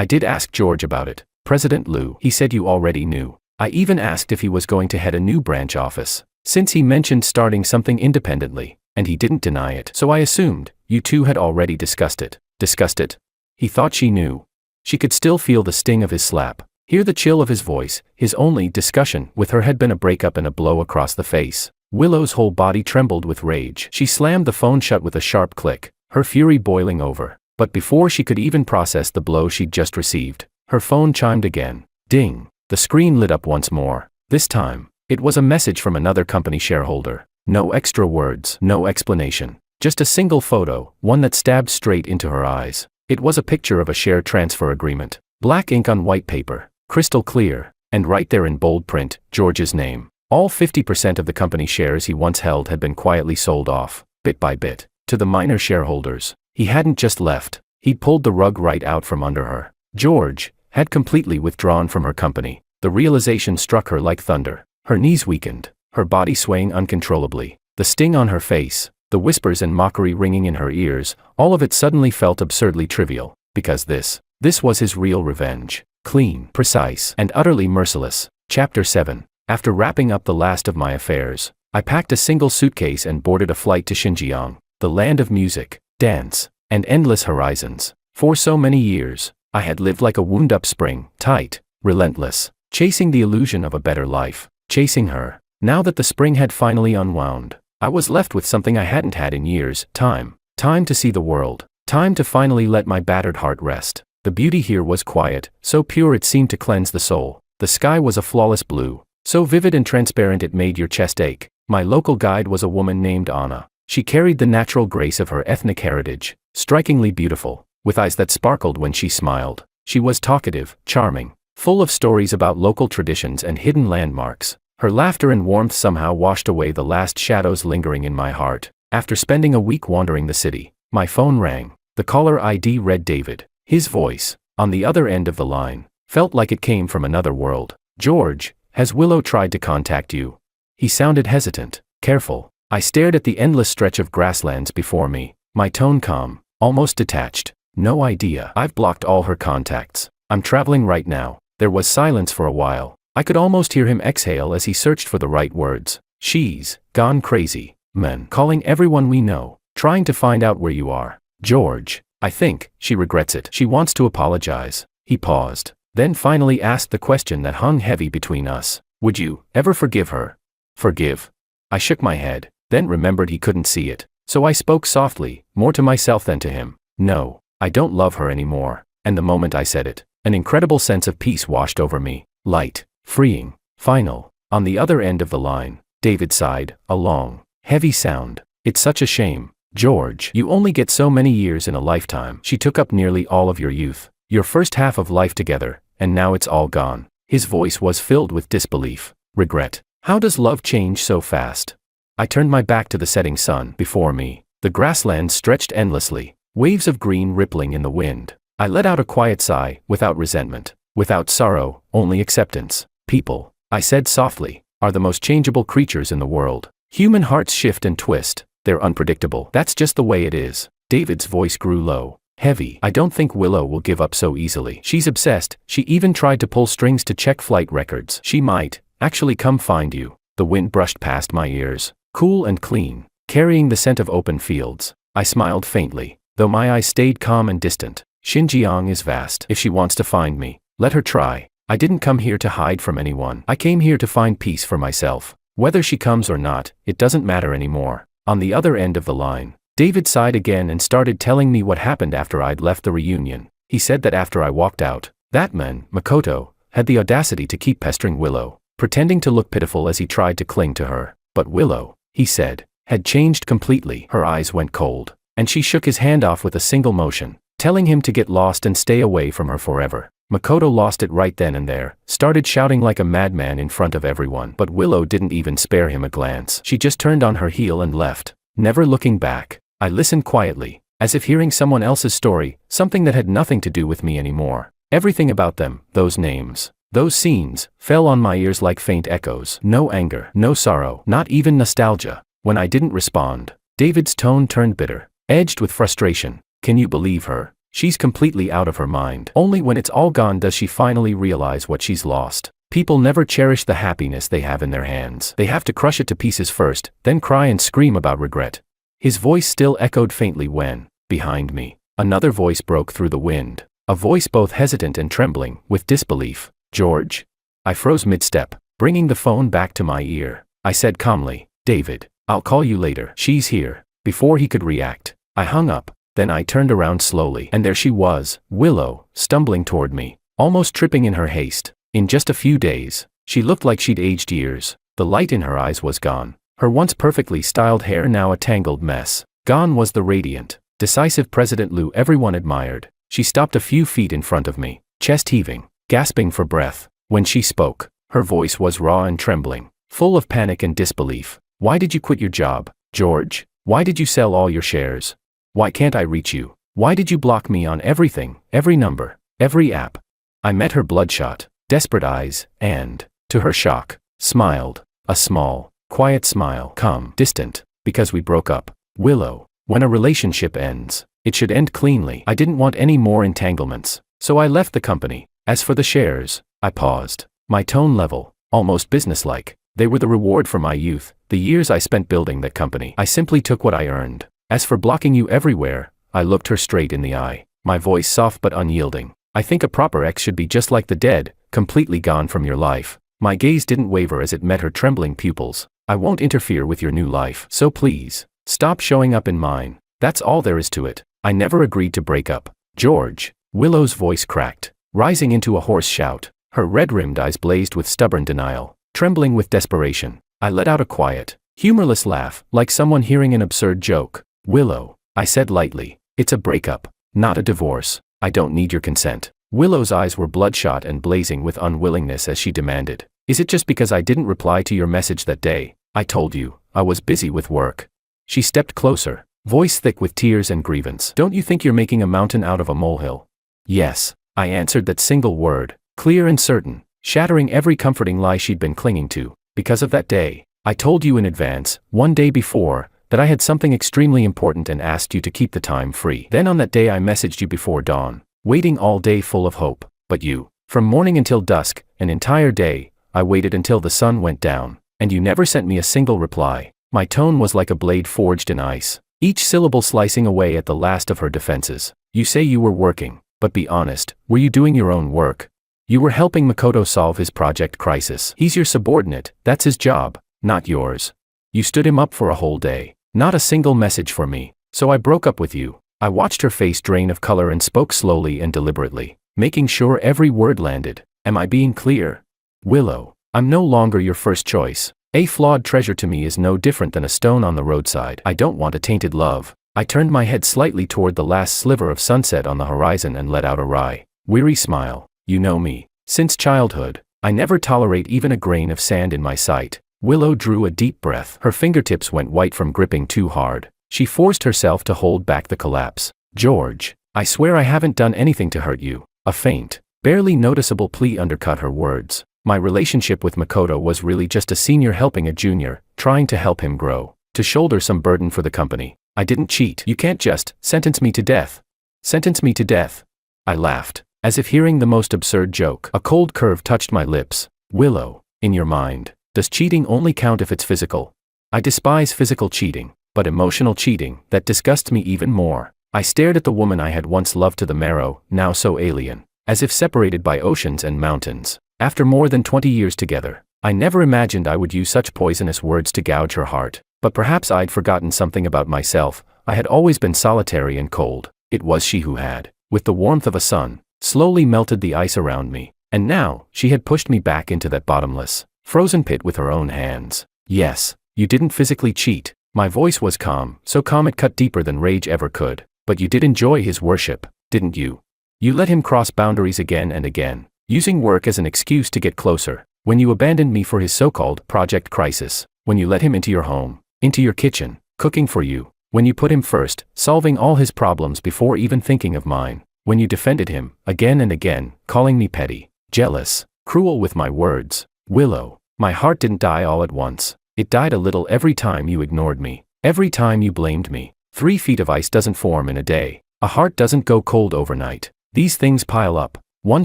did ask George about it, President Liu. He said you already knew. I even asked if he was going to head a new branch office, since he mentioned starting something independently, and he didn't deny it. So I assumed you two had already discussed it. Discussed it? He thought she knew. She could still feel the sting of his slap, hear the chill of his voice. His only discussion with her had been a breakup and a blow across the face. Willow's whole body trembled with rage. She slammed the phone shut with a sharp click, her fury boiling over. But before she could even process the blow she'd just received, her phone chimed again. Ding! The screen lit up once more. This time, it was a message from another company shareholder. No extra words, no explanation. Just a single photo, one that stabbed straight into her eyes. It was a picture of a share transfer agreement. Black ink on white paper, crystal clear, and right there in bold print, George's name. All 50% of the company shares he once held had been quietly sold off, bit by bit, to the minor shareholders. He hadn't just left, he'd pulled the rug right out from under her. George had completely withdrawn from her company. The realization struck her like thunder. Her knees weakened, her body swaying uncontrollably. The sting on her face, the whispers and mockery ringing in her ears, all of it suddenly felt absurdly trivial, because this was his real revenge. Clean, precise, and utterly merciless. Chapter 7. After wrapping up the last of my affairs, I packed a single suitcase and boarded a flight to Xinjiang, the land of music, dance, and endless horizons. For so many years, I had lived like a wound-up spring, tight, relentless, chasing the illusion of a better life, chasing her. Now that the spring had finally unwound, I was left with something I hadn't had in years. Time to see the world, time to finally let my battered heart rest. The beauty here was quiet, so pure it seemed to cleanse the soul. The sky was a flawless blue, so vivid and transparent it made your chest ache. My local guide was a woman named Anna. She carried the natural grace of her ethnic heritage, strikingly beautiful, with eyes that sparkled when she smiled. She was talkative, charming, full of stories about local traditions and hidden landmarks. Her laughter and warmth somehow washed away the last shadows lingering in my heart. After spending a week wandering the city, my phone rang. The caller ID read David. His voice, on the other end of the line, felt like it came from another world. George, has Willow tried to contact you? He sounded hesitant, careful. I stared at the endless stretch of grasslands before me, my tone calm, almost detached. No idea. I've blocked all her contacts. I'm traveling right now. There was silence for a while. I could almost hear him exhale as he searched for the right words. She's gone crazy, man. Calling everyone we know, trying to find out where you are. George, I think she regrets it. She wants to apologize. He paused, then finally asked the question that hung heavy between us. Would you ever forgive her? Forgive? I shook my head, then remembered he couldn't see it. So I spoke softly, more to myself than to him. No, I don't love her anymore. And the moment I said it, an incredible sense of peace washed over me. Light, freeing, final. On the other end of the line, David sighed, a long, heavy sound. It's such a shame. George, you only get so many years in a lifetime. She took up nearly all of your youth, your first half of life together, and now it's all gone. His voice was filled with disbelief, regret. How does love change so fast? I turned my back to the setting sun. Before me, the grasslands stretched endlessly, waves of green rippling in the wind. I let out a quiet sigh, without resentment, without sorrow, only acceptance. People, I said softly, are the most changeable creatures in the world. Human hearts shift and twist. They're unpredictable. That's just the way it is. David's voice grew low, heavy. I don't think Willow will give up so easily. She's obsessed. She even tried to pull strings to check flight records. She might actually come find you. The wind brushed past my ears, cool and clean, carrying the scent of open fields. I smiled faintly, though my eyes stayed calm and distant. Xinjiang is vast. If she wants to find me, let her try. I didn't come here to hide from anyone. I came here to find peace for myself. Whether she comes or not, it doesn't matter anymore. On the other end of the line, David sighed again and started telling me what happened after I'd left the reunion. He said that after I walked out, that man, Makoto, had the audacity to keep pestering Willow, pretending to look pitiful as he tried to cling to her. But Willow, he said, had changed completely. Her eyes went cold, and she shook his hand off with a single motion, telling him to get lost and stay away from her forever. Makoto lost it right then and there, started shouting like a madman in front of everyone. But Willow didn't even spare him a glance. She just turned on her heel and left, never looking back. I listened quietly, as if hearing someone else's story, something that had nothing to do with me anymore. Everything about them, those names, Those scenes fell on my ears like faint echoes. No anger, no sorrow, not even nostalgia. When I didn't respond, David's tone turned bitter, edged with frustration. Can you believe her? She's completely out of her mind. Only when it's all gone does she finally realize what she's lost. People never cherish the happiness they have in their hands. They have to crush it to pieces first, then cry and scream about regret. His voice still echoed faintly when, behind me, another voice broke through the wind. A voice both hesitant and trembling, with disbelief. George? I froze mid-step, bringing the phone back to my ear. I said calmly, David, I'll call you later. She's here. Before he could react, I hung up. Then I turned around slowly, and there she was, Willow, stumbling toward me, almost tripping in her haste. In just a few days, she looked like she'd aged years. The light in her eyes was gone. Her once perfectly styled hair now a tangled mess. Gone was the radiant, decisive President Lou everyone admired. She stopped a few feet in front of me, chest heaving, gasping for breath. When she spoke, her voice was raw and trembling, full of panic and disbelief. Why did you quit your job, George? Why did you sell all your shares? Why can't I reach you? Why did you block me on everything, every number, every app? I met her bloodshot, desperate eyes, and, to her shock, smiled. A small, quiet smile, calm, distant, because we broke up. Willow, when a relationship ends, it should end cleanly. I didn't want any more entanglements, so I left the company. As for the shares, I paused, my tone level, almost businesslike. They were the reward for my youth, the years I spent building that company. I simply took what I earned. As for blocking you everywhere, I looked her straight in the eye, my voice soft but unyielding. I think a proper ex should be just like the dead, completely gone from your life. My gaze didn't waver as it met her trembling pupils. I won't interfere with your new life, so please, stop showing up in mine. That's all there is to it. I never agreed to break up. George. Willow's voice cracked, rising into a hoarse shout. Her red-rimmed eyes blazed with stubborn denial, trembling with desperation. I let out a quiet, humorless laugh, like someone hearing an absurd joke. Willow, I said lightly, it's a breakup, not a divorce. I don't need your consent. Willow's eyes were bloodshot and blazing with unwillingness as she demanded. Is it just because I didn't reply to your message that day? I told you, I was busy with work. She stepped closer, voice thick with tears and grievance. Don't you think you're making a mountain out of a molehill? Yes, I answered that single word, clear and certain, shattering every comforting lie she'd been clinging to. Because of that day, I told you in advance, one day before, that I had something extremely important and asked you to keep the time free. Then on that day I messaged you before dawn, waiting all day full of hope. But you, from morning until dusk, an entire day, I waited until the sun went down, and you never sent me a single reply. My tone was like a blade forged in ice, each syllable slicing away at the last of her defenses. You say you were working, but be honest, were you doing your own work? You were helping Makoto solve his project crisis. He's your subordinate, that's his job, not yours. You stood him up for a whole day. Not a single message for me, so I broke up with you. I watched her face drain of color and spoke slowly and deliberately, making sure every word landed. Am I being clear? Willow, I'm no longer your first choice. A flawed treasure to me is no different than a stone on the roadside. I don't want a tainted love. I turned my head slightly toward the last sliver of sunset on the horizon and let out a wry, weary smile. You know me. Since childhood, I never tolerate even a grain of sand in my sight. Willow drew a deep breath. Her fingertips went white from gripping too hard. She forced herself to hold back the collapse. George, I swear I haven't done anything to hurt you. A faint, barely noticeable plea undercut her words. My relationship with Makoto was really just a senior helping a junior, trying to help him grow, to shoulder some burden for the company. I didn't cheat. You can't just sentence me to death. Sentence me to death. I laughed, as if hearing the most absurd joke. A cold curve touched my lips. Willow, in your mind, does cheating only count if it's physical? I despise physical cheating, but emotional cheating, that disgusts me even more. I stared at the woman I had once loved to the marrow, now so alien, as if separated by oceans and mountains. After more than 20 years together, I never imagined I would use such poisonous words to gouge her heart. But perhaps I'd forgotten something about myself. I had always been solitary and cold. It was she who had, with the warmth of a sun, slowly melted the ice around me. And now, she had pushed me back into that bottomless, frozen pit with her own hands. Yes, you didn't physically cheat. My voice was calm, so calm it cut deeper than rage ever could. But you did enjoy his worship, didn't you? You let him cross boundaries again and again, using work as an excuse to get closer. When you abandoned me for his so-called project crisis, when you let him into your home, into your kitchen, cooking for you, when you put him first, solving all his problems before even thinking of mine, when you defended him, again and again, calling me petty, jealous, Cruel with my words. Willow, my heart didn't die all at once. It died a little every time you ignored me. Every time you blamed me. 3 feet of ice doesn't form in a day. A heart doesn't go cold overnight. These things pile up, one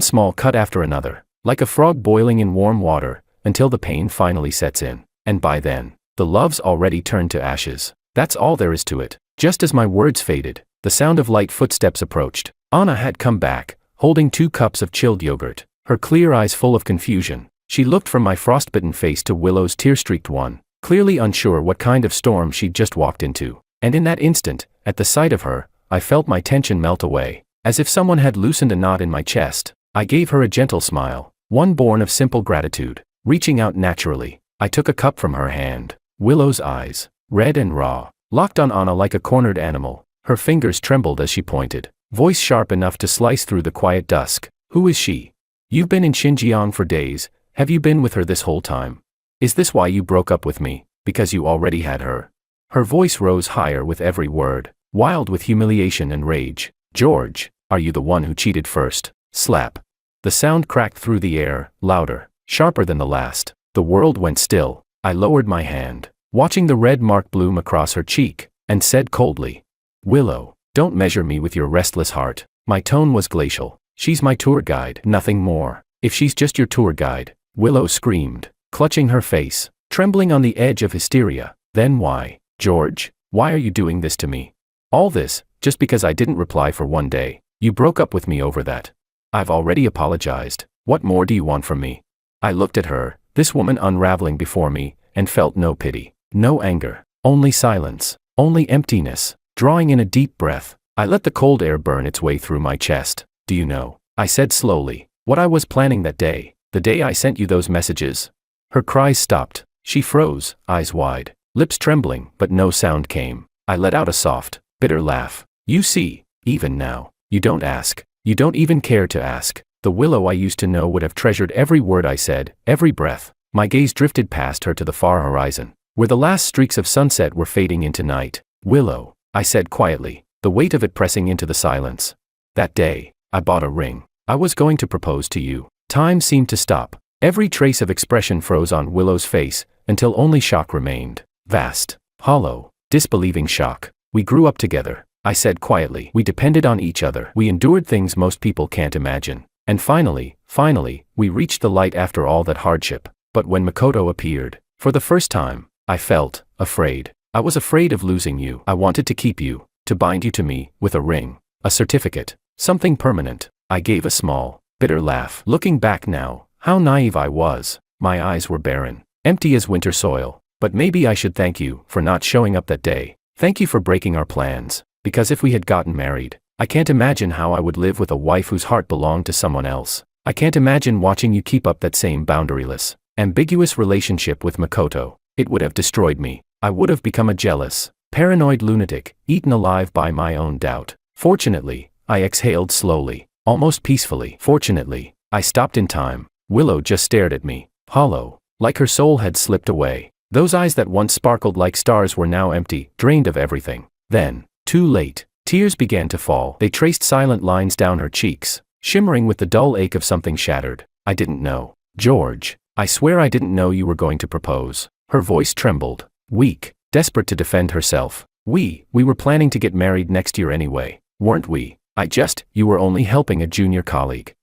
small cut after another, like a frog boiling in warm water, until the pain finally sets in. And by then, the love's already turned to ashes. That's all there is to it. Just as my words faded, the sound of light footsteps approached. Anna had come back, holding 2 cups of chilled yogurt, her clear eyes full of confusion. She looked from my frostbitten face to Willow's tear-streaked one, clearly unsure what kind of storm she'd just walked into. And in that instant, at the sight of her, I felt my tension melt away, as if someone had loosened a knot in my chest. I gave her a gentle smile, one born of simple gratitude. Reaching out naturally, I took a cup from her hand. Willow's eyes, red and raw, locked on Anna like a cornered animal. Her fingers trembled as she pointed, voice sharp enough to slice through the quiet dusk. Who is she? You've been in Xinjiang for days. Have you been with her this whole time? Is this why you broke up with me? Because you already had her? Her voice rose higher with every word, wild with humiliation and rage. George, are you the one who cheated first? Slap. The sound cracked through the air, louder, sharper than the last. The world went still. I lowered my hand, watching the red mark bloom across her cheek, and said coldly, Willow, don't measure me with your restless heart. My tone was glacial. She's my tour guide, nothing more. If she's just your tour guide, Willow screamed, clutching her face, trembling on the edge of hysteria. Then why, George, why are you doing this to me? All this, just because I didn't reply for one day. You broke up with me over that. I've already apologized. What more do you want from me? I looked at her, this woman unraveling before me, and felt no pity, no anger, only silence, only emptiness. Drawing in a deep breath, I let the cold air burn its way through my chest. Do you know, I said slowly, what I was planning that day, the day I sent you those messages? Her cries stopped. She froze, eyes wide, lips trembling, but no sound came. I let out a soft, bitter laugh. You see, even now, you don't ask. You don't even care to ask. The Willow I used to know would have treasured every word I said, every breath. My gaze drifted past her to the far horizon, where the last streaks of sunset were fading into night. Willow, I said quietly, the weight of it pressing into the silence. That day, I bought a ring. I was going to propose to you. Time seemed to stop. Every trace of expression froze on Willow's face, until only shock remained. Vast, hollow, disbelieving shock. We grew up together, I said quietly. We depended on each other. We endured things most people can't imagine. And finally, we reached the light after all that hardship. But when Makoto appeared, for the first time, I felt afraid. I was afraid of losing you. I wanted to keep you, to bind you to me, with a ring, a certificate, something permanent. I gave a small, bitter laugh. Looking back now, how naive I was. My eyes were barren, empty as winter soil. But maybe I should thank you for not showing up that day. Thank you for breaking our plans, because if we had gotten married, I can't imagine how I would live with a wife whose heart belonged to someone else. I can't imagine watching you keep up that same boundaryless, ambiguous relationship with Makoto. It would have destroyed me. I would have become a jealous, paranoid lunatic, eaten alive by my own doubt. Fortunately, I exhaled slowly, almost peacefully. Fortunately, I stopped in time. Willow just stared at me, hollow, like her soul had slipped away. Those eyes that once sparkled like stars were now empty, drained of everything. Then, too late, tears began to fall. They traced silent lines down her cheeks, shimmering with the dull ache of something shattered. I didn't know. George, I swear I didn't know you were going to propose. Her voice trembled, weak, desperate to defend herself. We were planning to get married next year anyway, weren't we? You were only helping a junior colleague.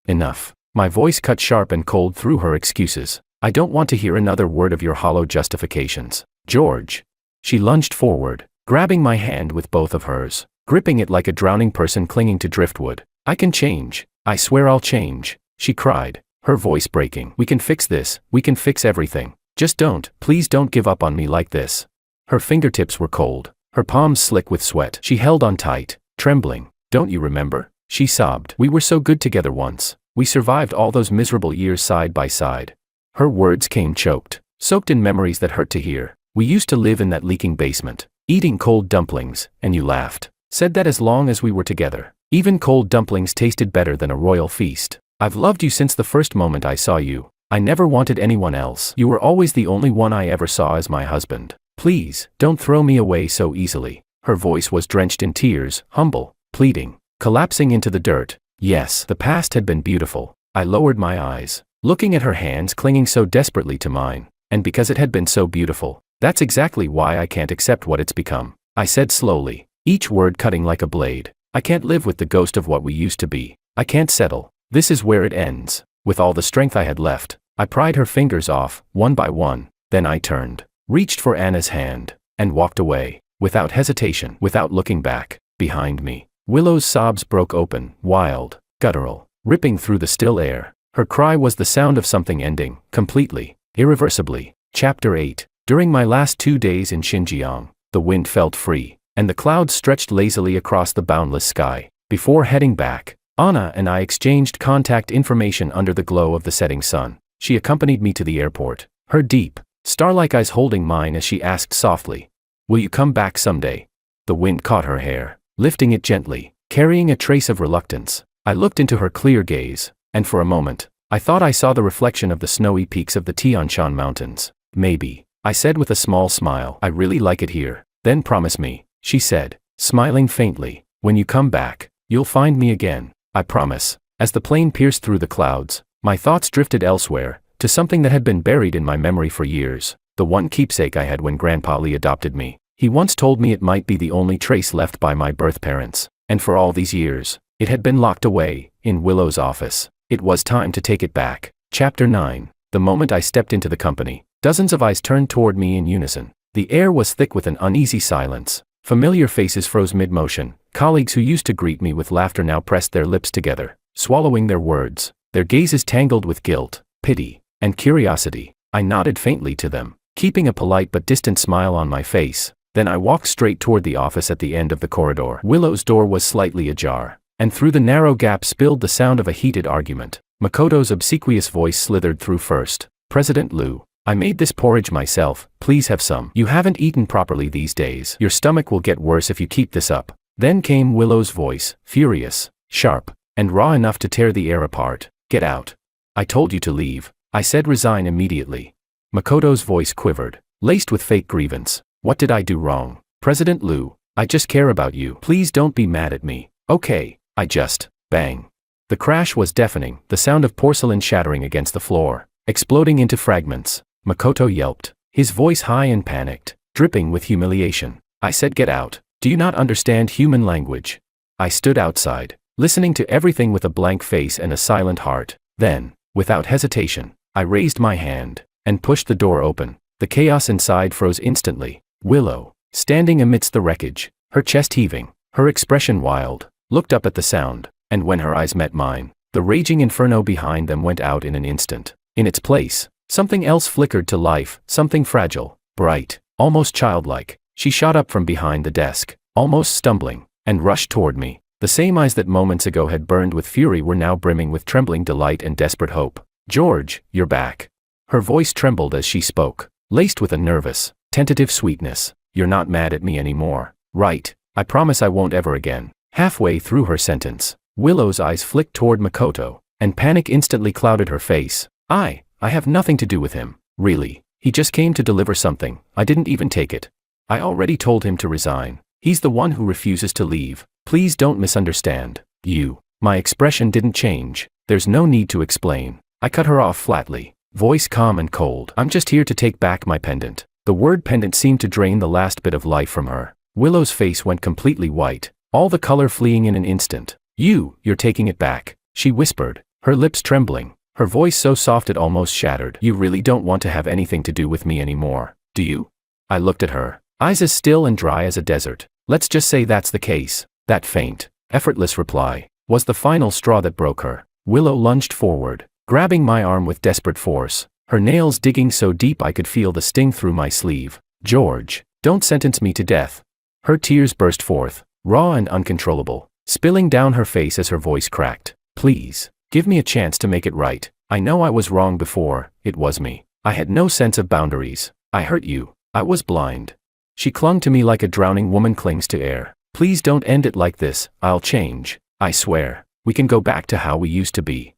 Enough. My voice cut sharp and cold through her excuses. I don't want to hear another word of your hollow justifications. George. She lunged forward, grabbing my hand with both of hers, gripping it like a drowning person clinging to driftwood. I can change. I swear I'll change, she cried, her voice breaking. We can fix this. We can fix everything. Just please don't give up on me like this. Her fingertips were cold, her palms slick with sweat. She held on tight, trembling. Don't you remember? She sobbed. We were so good together once. We survived all those miserable years side by side. Her words came choked, soaked in memories that hurt to hear. We used to live in that leaking basement, eating cold dumplings, and you laughed. Said that as long as we were together, even cold dumplings tasted better than a royal feast. I've loved you since the first moment I saw you. I never wanted anyone else. You were always the only one I ever saw as my husband. Please, don't throw me away so easily. Her voice was drenched in tears, humble, pleading, collapsing into the dirt. Yes, the past had been beautiful. I lowered my eyes, looking at her hands clinging so desperately to mine, and because it had been so beautiful, that's exactly why I can't accept what it's become. I said slowly, each word cutting like a blade. I can't live with the ghost of what we used to be. I can't settle. This is where it ends. With all the strength I had left, I pried her fingers off, one by one, then I turned, reached for Anna's hand, and walked away, without hesitation, without looking back. Behind me, Willow's sobs broke open, wild, guttural, ripping through the still air. Her cry was the sound of something ending, completely, irreversibly. Chapter 8. During my last 2 days in Xinjiang, the wind felt free, and the clouds stretched lazily across the boundless sky. Before heading back, Anna and I exchanged contact information under the glow of the setting sun. She accompanied me to the airport, her deep, star-like eyes holding mine as she asked softly, "Will you come back someday?" The wind caught her hair, lifting it gently, carrying a trace of reluctance. I looked into her clear gaze, and for a moment, I thought I saw the reflection of the snowy peaks of the Tian Shan Mountains. "Maybe," I said with a small smile. "I really like it here." "Then promise me," she said, smiling faintly, "when you come back, you'll find me again." "I promise." As the plane pierced through the clouds, my thoughts drifted elsewhere, to something that had been buried in my memory for years, the one keepsake I had when Grandpa Lee adopted me. He once told me it might be the only trace left by my birth parents, and for all these years, it had been locked away, in Willow's office. It was time to take it back. Chapter 9. The moment I stepped into the company, dozens of eyes turned toward me in unison. The air was thick with an uneasy silence. Familiar faces froze mid-motion. Colleagues who used to greet me with laughter now pressed their lips together, swallowing their words, their gazes tangled with guilt, pity, and curiosity. I nodded faintly to them, keeping a polite but distant smile on my face. Then I walked straight toward the office at the end of the corridor. Willow's door was slightly ajar, and through the narrow gap spilled the sound of a heated argument. Makoto's obsequious voice slithered through first. "President Liu, I made this porridge myself, please have some. You haven't eaten properly these days. Your stomach will get worse if you keep this up." Then came Willow's voice, furious, sharp, and raw enough to tear the air apart. "Get out. I told you to leave." I said resign immediately. Makoto's voice quivered, laced with fake grievance. "What did I do wrong? President Liu, I just care about you. Please don't be mad at me, okay? I just..." Bang. The crash was deafening, the sound of porcelain shattering against the floor, exploding into fragments. Makoto yelped, his voice high and panicked, dripping with humiliation. I said, "Get out. Do you not understand human language?" I stood outside, listening to everything with a blank face and a silent heart. Then, without hesitation, I raised my hand and pushed the door open. The chaos inside froze instantly. Willow, standing amidst the wreckage, her chest heaving, her expression wild, looked up at the sound, and when her eyes met mine, the raging inferno behind them went out in an instant. In its place, something else flickered to life, something fragile, bright, almost childlike. She shot up from behind the desk, almost stumbling, and rushed toward me. The same eyes that moments ago had burned with fury were now brimming with trembling delight and desperate hope. "George, you're back." Her voice trembled as she spoke, laced with a nervous, tentative sweetness. "You're not mad at me anymore, right? I promise I won't ever again." Halfway through her sentence, Willow's eyes flicked toward Makoto, and panic instantly clouded her face. I have nothing to do with him, really. He just came to deliver something. I didn't even take it. I already told him to resign. He's the one who refuses to leave. Please don't misunderstand. You." My expression didn't change. "There's no need to explain." I cut her off flatly, voice calm and cold. "I'm just here to take back my pendant." The word pendant seemed to drain the last bit of life from her. Willow's face went completely white, all the color fleeing in an instant. You're taking it back," she whispered, her lips trembling, her voice so soft it almost shattered. "You really don't want to have anything to do with me anymore, do you?" I looked at her, eyes as still and dry as a desert. "Let's just say that's the case." That faint, effortless reply was the final straw that broke her. Willow lunged forward, grabbing my arm with desperate force, her nails digging so deep I could feel the sting through my sleeve. "George, don't sentence me to death." Her tears burst forth, raw and uncontrollable, spilling down her face as her voice cracked. "Please, give me a chance to make it right. I know I was wrong before. It was me. I had no sense of boundaries. I hurt you. I was blind." She clung to me like a drowning woman clings to air. "Please don't end it like this. I'll change. I swear. We can go back to how we used to be."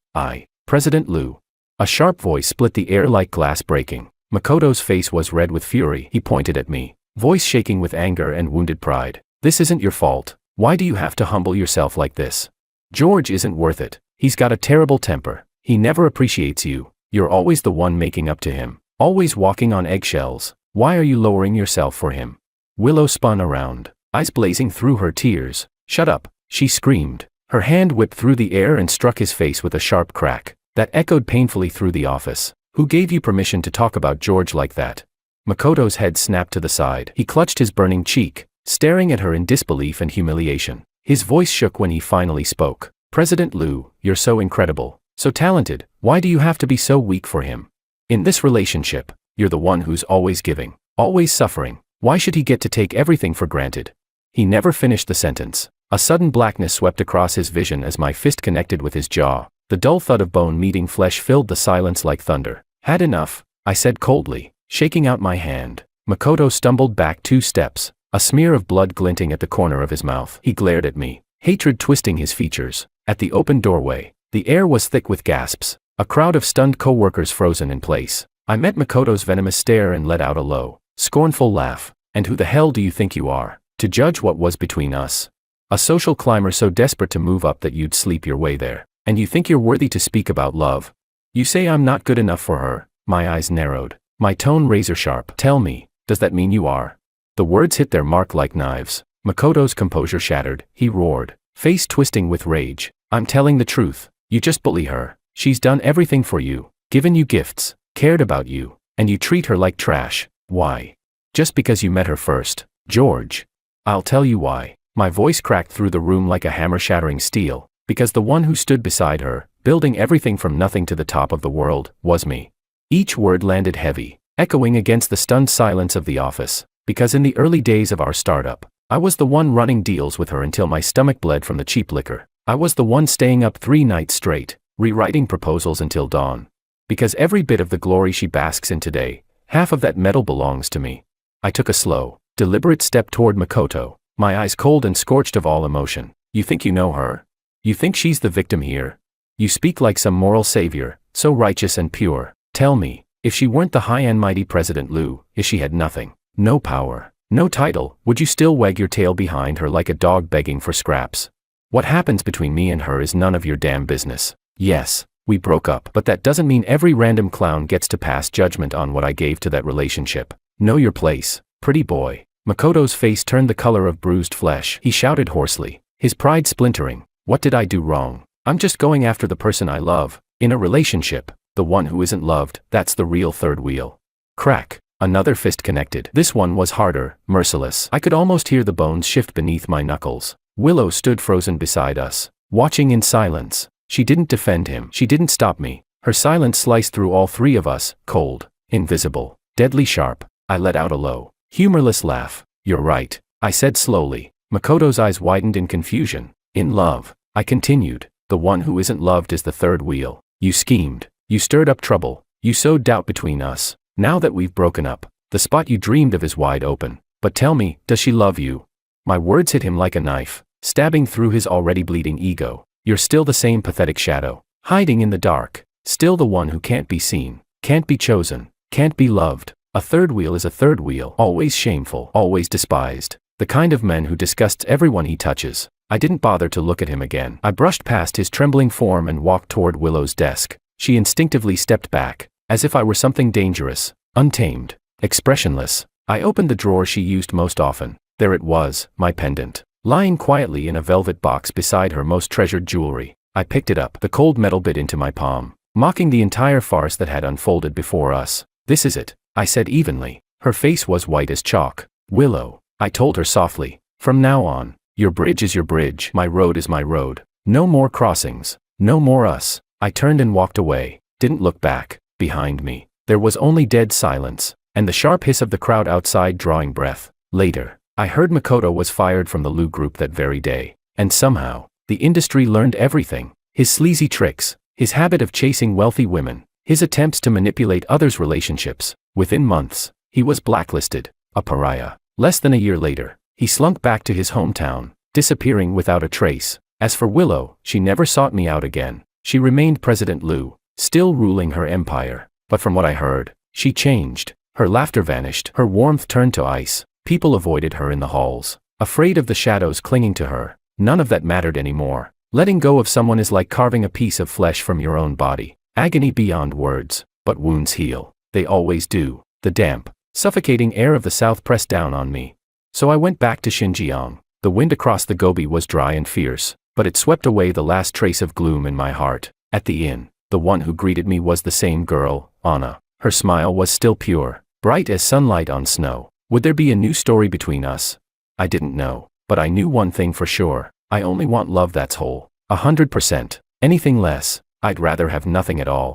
President Liu." A sharp voice split the air like glass breaking. Makoto's face was red with fury. He pointed at me, voice shaking with anger and wounded pride. "This isn't your fault. Why do you have to humble yourself like this? George isn't worth it. He's got a terrible temper. He never appreciates you. You're always the one making up to him. Always walking on eggshells. Why are you lowering yourself for him? Willow spun around, eyes blazing through her tears. Shut up, she screamed. Her hand whipped through the air and struck his face with a sharp crack that echoed painfully through the office. Who gave you permission to talk about George like that? Makoto's head snapped to the side. He clutched his burning cheek, staring at her in disbelief and humiliation. His voice shook when he finally spoke. President Liu, you're so incredible, so talented. Why do you have to be so weak for him? In this relationship, you're the one who's always giving, always suffering. Why should he get to take everything for granted? He never finished the sentence. A sudden blackness swept across his vision as my fist connected with his jaw. The dull thud of bone meeting flesh filled the silence like thunder. Had enough, I said coldly, shaking out my hand. Makoto stumbled back 2 steps, a smear of blood glinting at the corner of his mouth. He glared at me, hatred twisting his features. At the open doorway, the air was thick with gasps. A crowd of stunned co-workers frozen in place. I met Makoto's venomous stare and let out a low, scornful laugh. And who the hell do you think you are, to judge what was between us? A social climber so desperate to move up that you'd sleep your way there. And you think you're worthy to speak about love? You say I'm not good enough for her. My eyes narrowed, my tone razor sharp. Tell me, does that mean you are? The words hit their mark like knives. Makoto's composure shattered. He roared, face twisting with rage. I'm telling the truth. You just bully her. She's done everything for you, given you gifts, cared about you, and you treat her like trash. Why? Just because you met her first, George. I'll tell you why. My voice cracked through the room like a hammer shattering steel. Because the one who stood beside her, building everything from nothing to the top of the world, was me. Each word landed heavy, echoing against the stunned silence of the office. Because in the early days of our startup, I was the one running deals with her until my stomach bled from the cheap liquor. I was the one staying up 3 nights straight, rewriting proposals until dawn. Because every bit of the glory she basks in today, half of that metal belongs to me. I took a slow, deliberate step toward Makoto, my eyes cold and scorched of all emotion. You think you know her? You think she's the victim here? You speak like some moral savior, so righteous and pure. Tell me, if she weren't the high and mighty President Liu, if she had nothing, no power, no title, would you still wag your tail behind her like a dog begging for scraps? What happens between me and her is none of your damn business. Yes, we broke up, but that doesn't mean every random clown gets to pass judgment on what I gave to that relationship. Know your place, pretty boy. Makoto's face turned the color of bruised flesh. He shouted hoarsely, his pride splintering. What did I do wrong? I'm just going after the person I love. In a relationship, the one who isn't loved, that's the real third wheel. Crack. Another fist connected. This one was harder, merciless. I could almost hear the bones shift beneath my knuckles. Willow stood frozen beside us, watching in silence. She didn't defend him. She didn't stop me. Her silence sliced through all 3 of us, cold, invisible, deadly sharp. I let out a low, humorless laugh. You're right, I said slowly. Makoto's eyes widened in confusion. In love, I continued. The one who isn't loved is the third wheel. You schemed. You stirred up trouble. You sowed doubt between us. Now that we've broken up, the spot you dreamed of is wide open. But tell me, does she love you? My words hit him like a knife, stabbing through his already bleeding ego. You're still the same pathetic shadow, hiding in the dark. Still the one who can't be seen, can't be chosen, can't be loved. A third wheel is a third wheel, always shameful, always despised. The kind of man who disgusts everyone he touches. I didn't bother to look at him again. I brushed past his trembling form and walked toward Willow's desk. She instinctively stepped back, as if I were something dangerous, untamed, expressionless. I opened the drawer she used most often. There it was, my pendant, lying quietly in a velvet box beside her most treasured jewelry. I picked it up. The cold metal bit into my palm, mocking the entire farce that had unfolded before us. This is it, I said evenly. Her face was white as chalk. Willow, I told her softly, from now on, your bridge is your bridge, my road is my road. No more crossings, no more us. I turned and walked away, didn't look back. Behind me, there was only dead silence, and the sharp hiss of the crowd outside drawing breath. Later, I heard Makoto was fired from the Liu Group that very day, and somehow, the industry learned everything. His sleazy tricks, his habit of chasing wealthy women, his attempts to manipulate others' relationships. Within months, he was blacklisted, a pariah. Less than a year later, he slunk back to his hometown, disappearing without a trace. As for Willow, she never sought me out again. She remained President Liu, still ruling her empire. But from what I heard, she changed. Her laughter vanished, her warmth turned to ice. People avoided her in the halls, afraid of the shadows clinging to her. None of that mattered anymore. Letting go of someone is like carving a piece of flesh from your own body. Agony beyond words, but wounds heal. They always do. The damp, suffocating air of the south pressed down on me. So I went back to Xinjiang. The wind across the Gobi was dry and fierce, but it swept away the last trace of gloom in my heart. At the inn, the one who greeted me was the same girl, Anna. Her smile was still pure, bright as sunlight on snow. Would there be a new story between us? I didn't know, but I knew one thing for sure. I only want love that's whole. 100%. Anything less, I'd rather have nothing at all.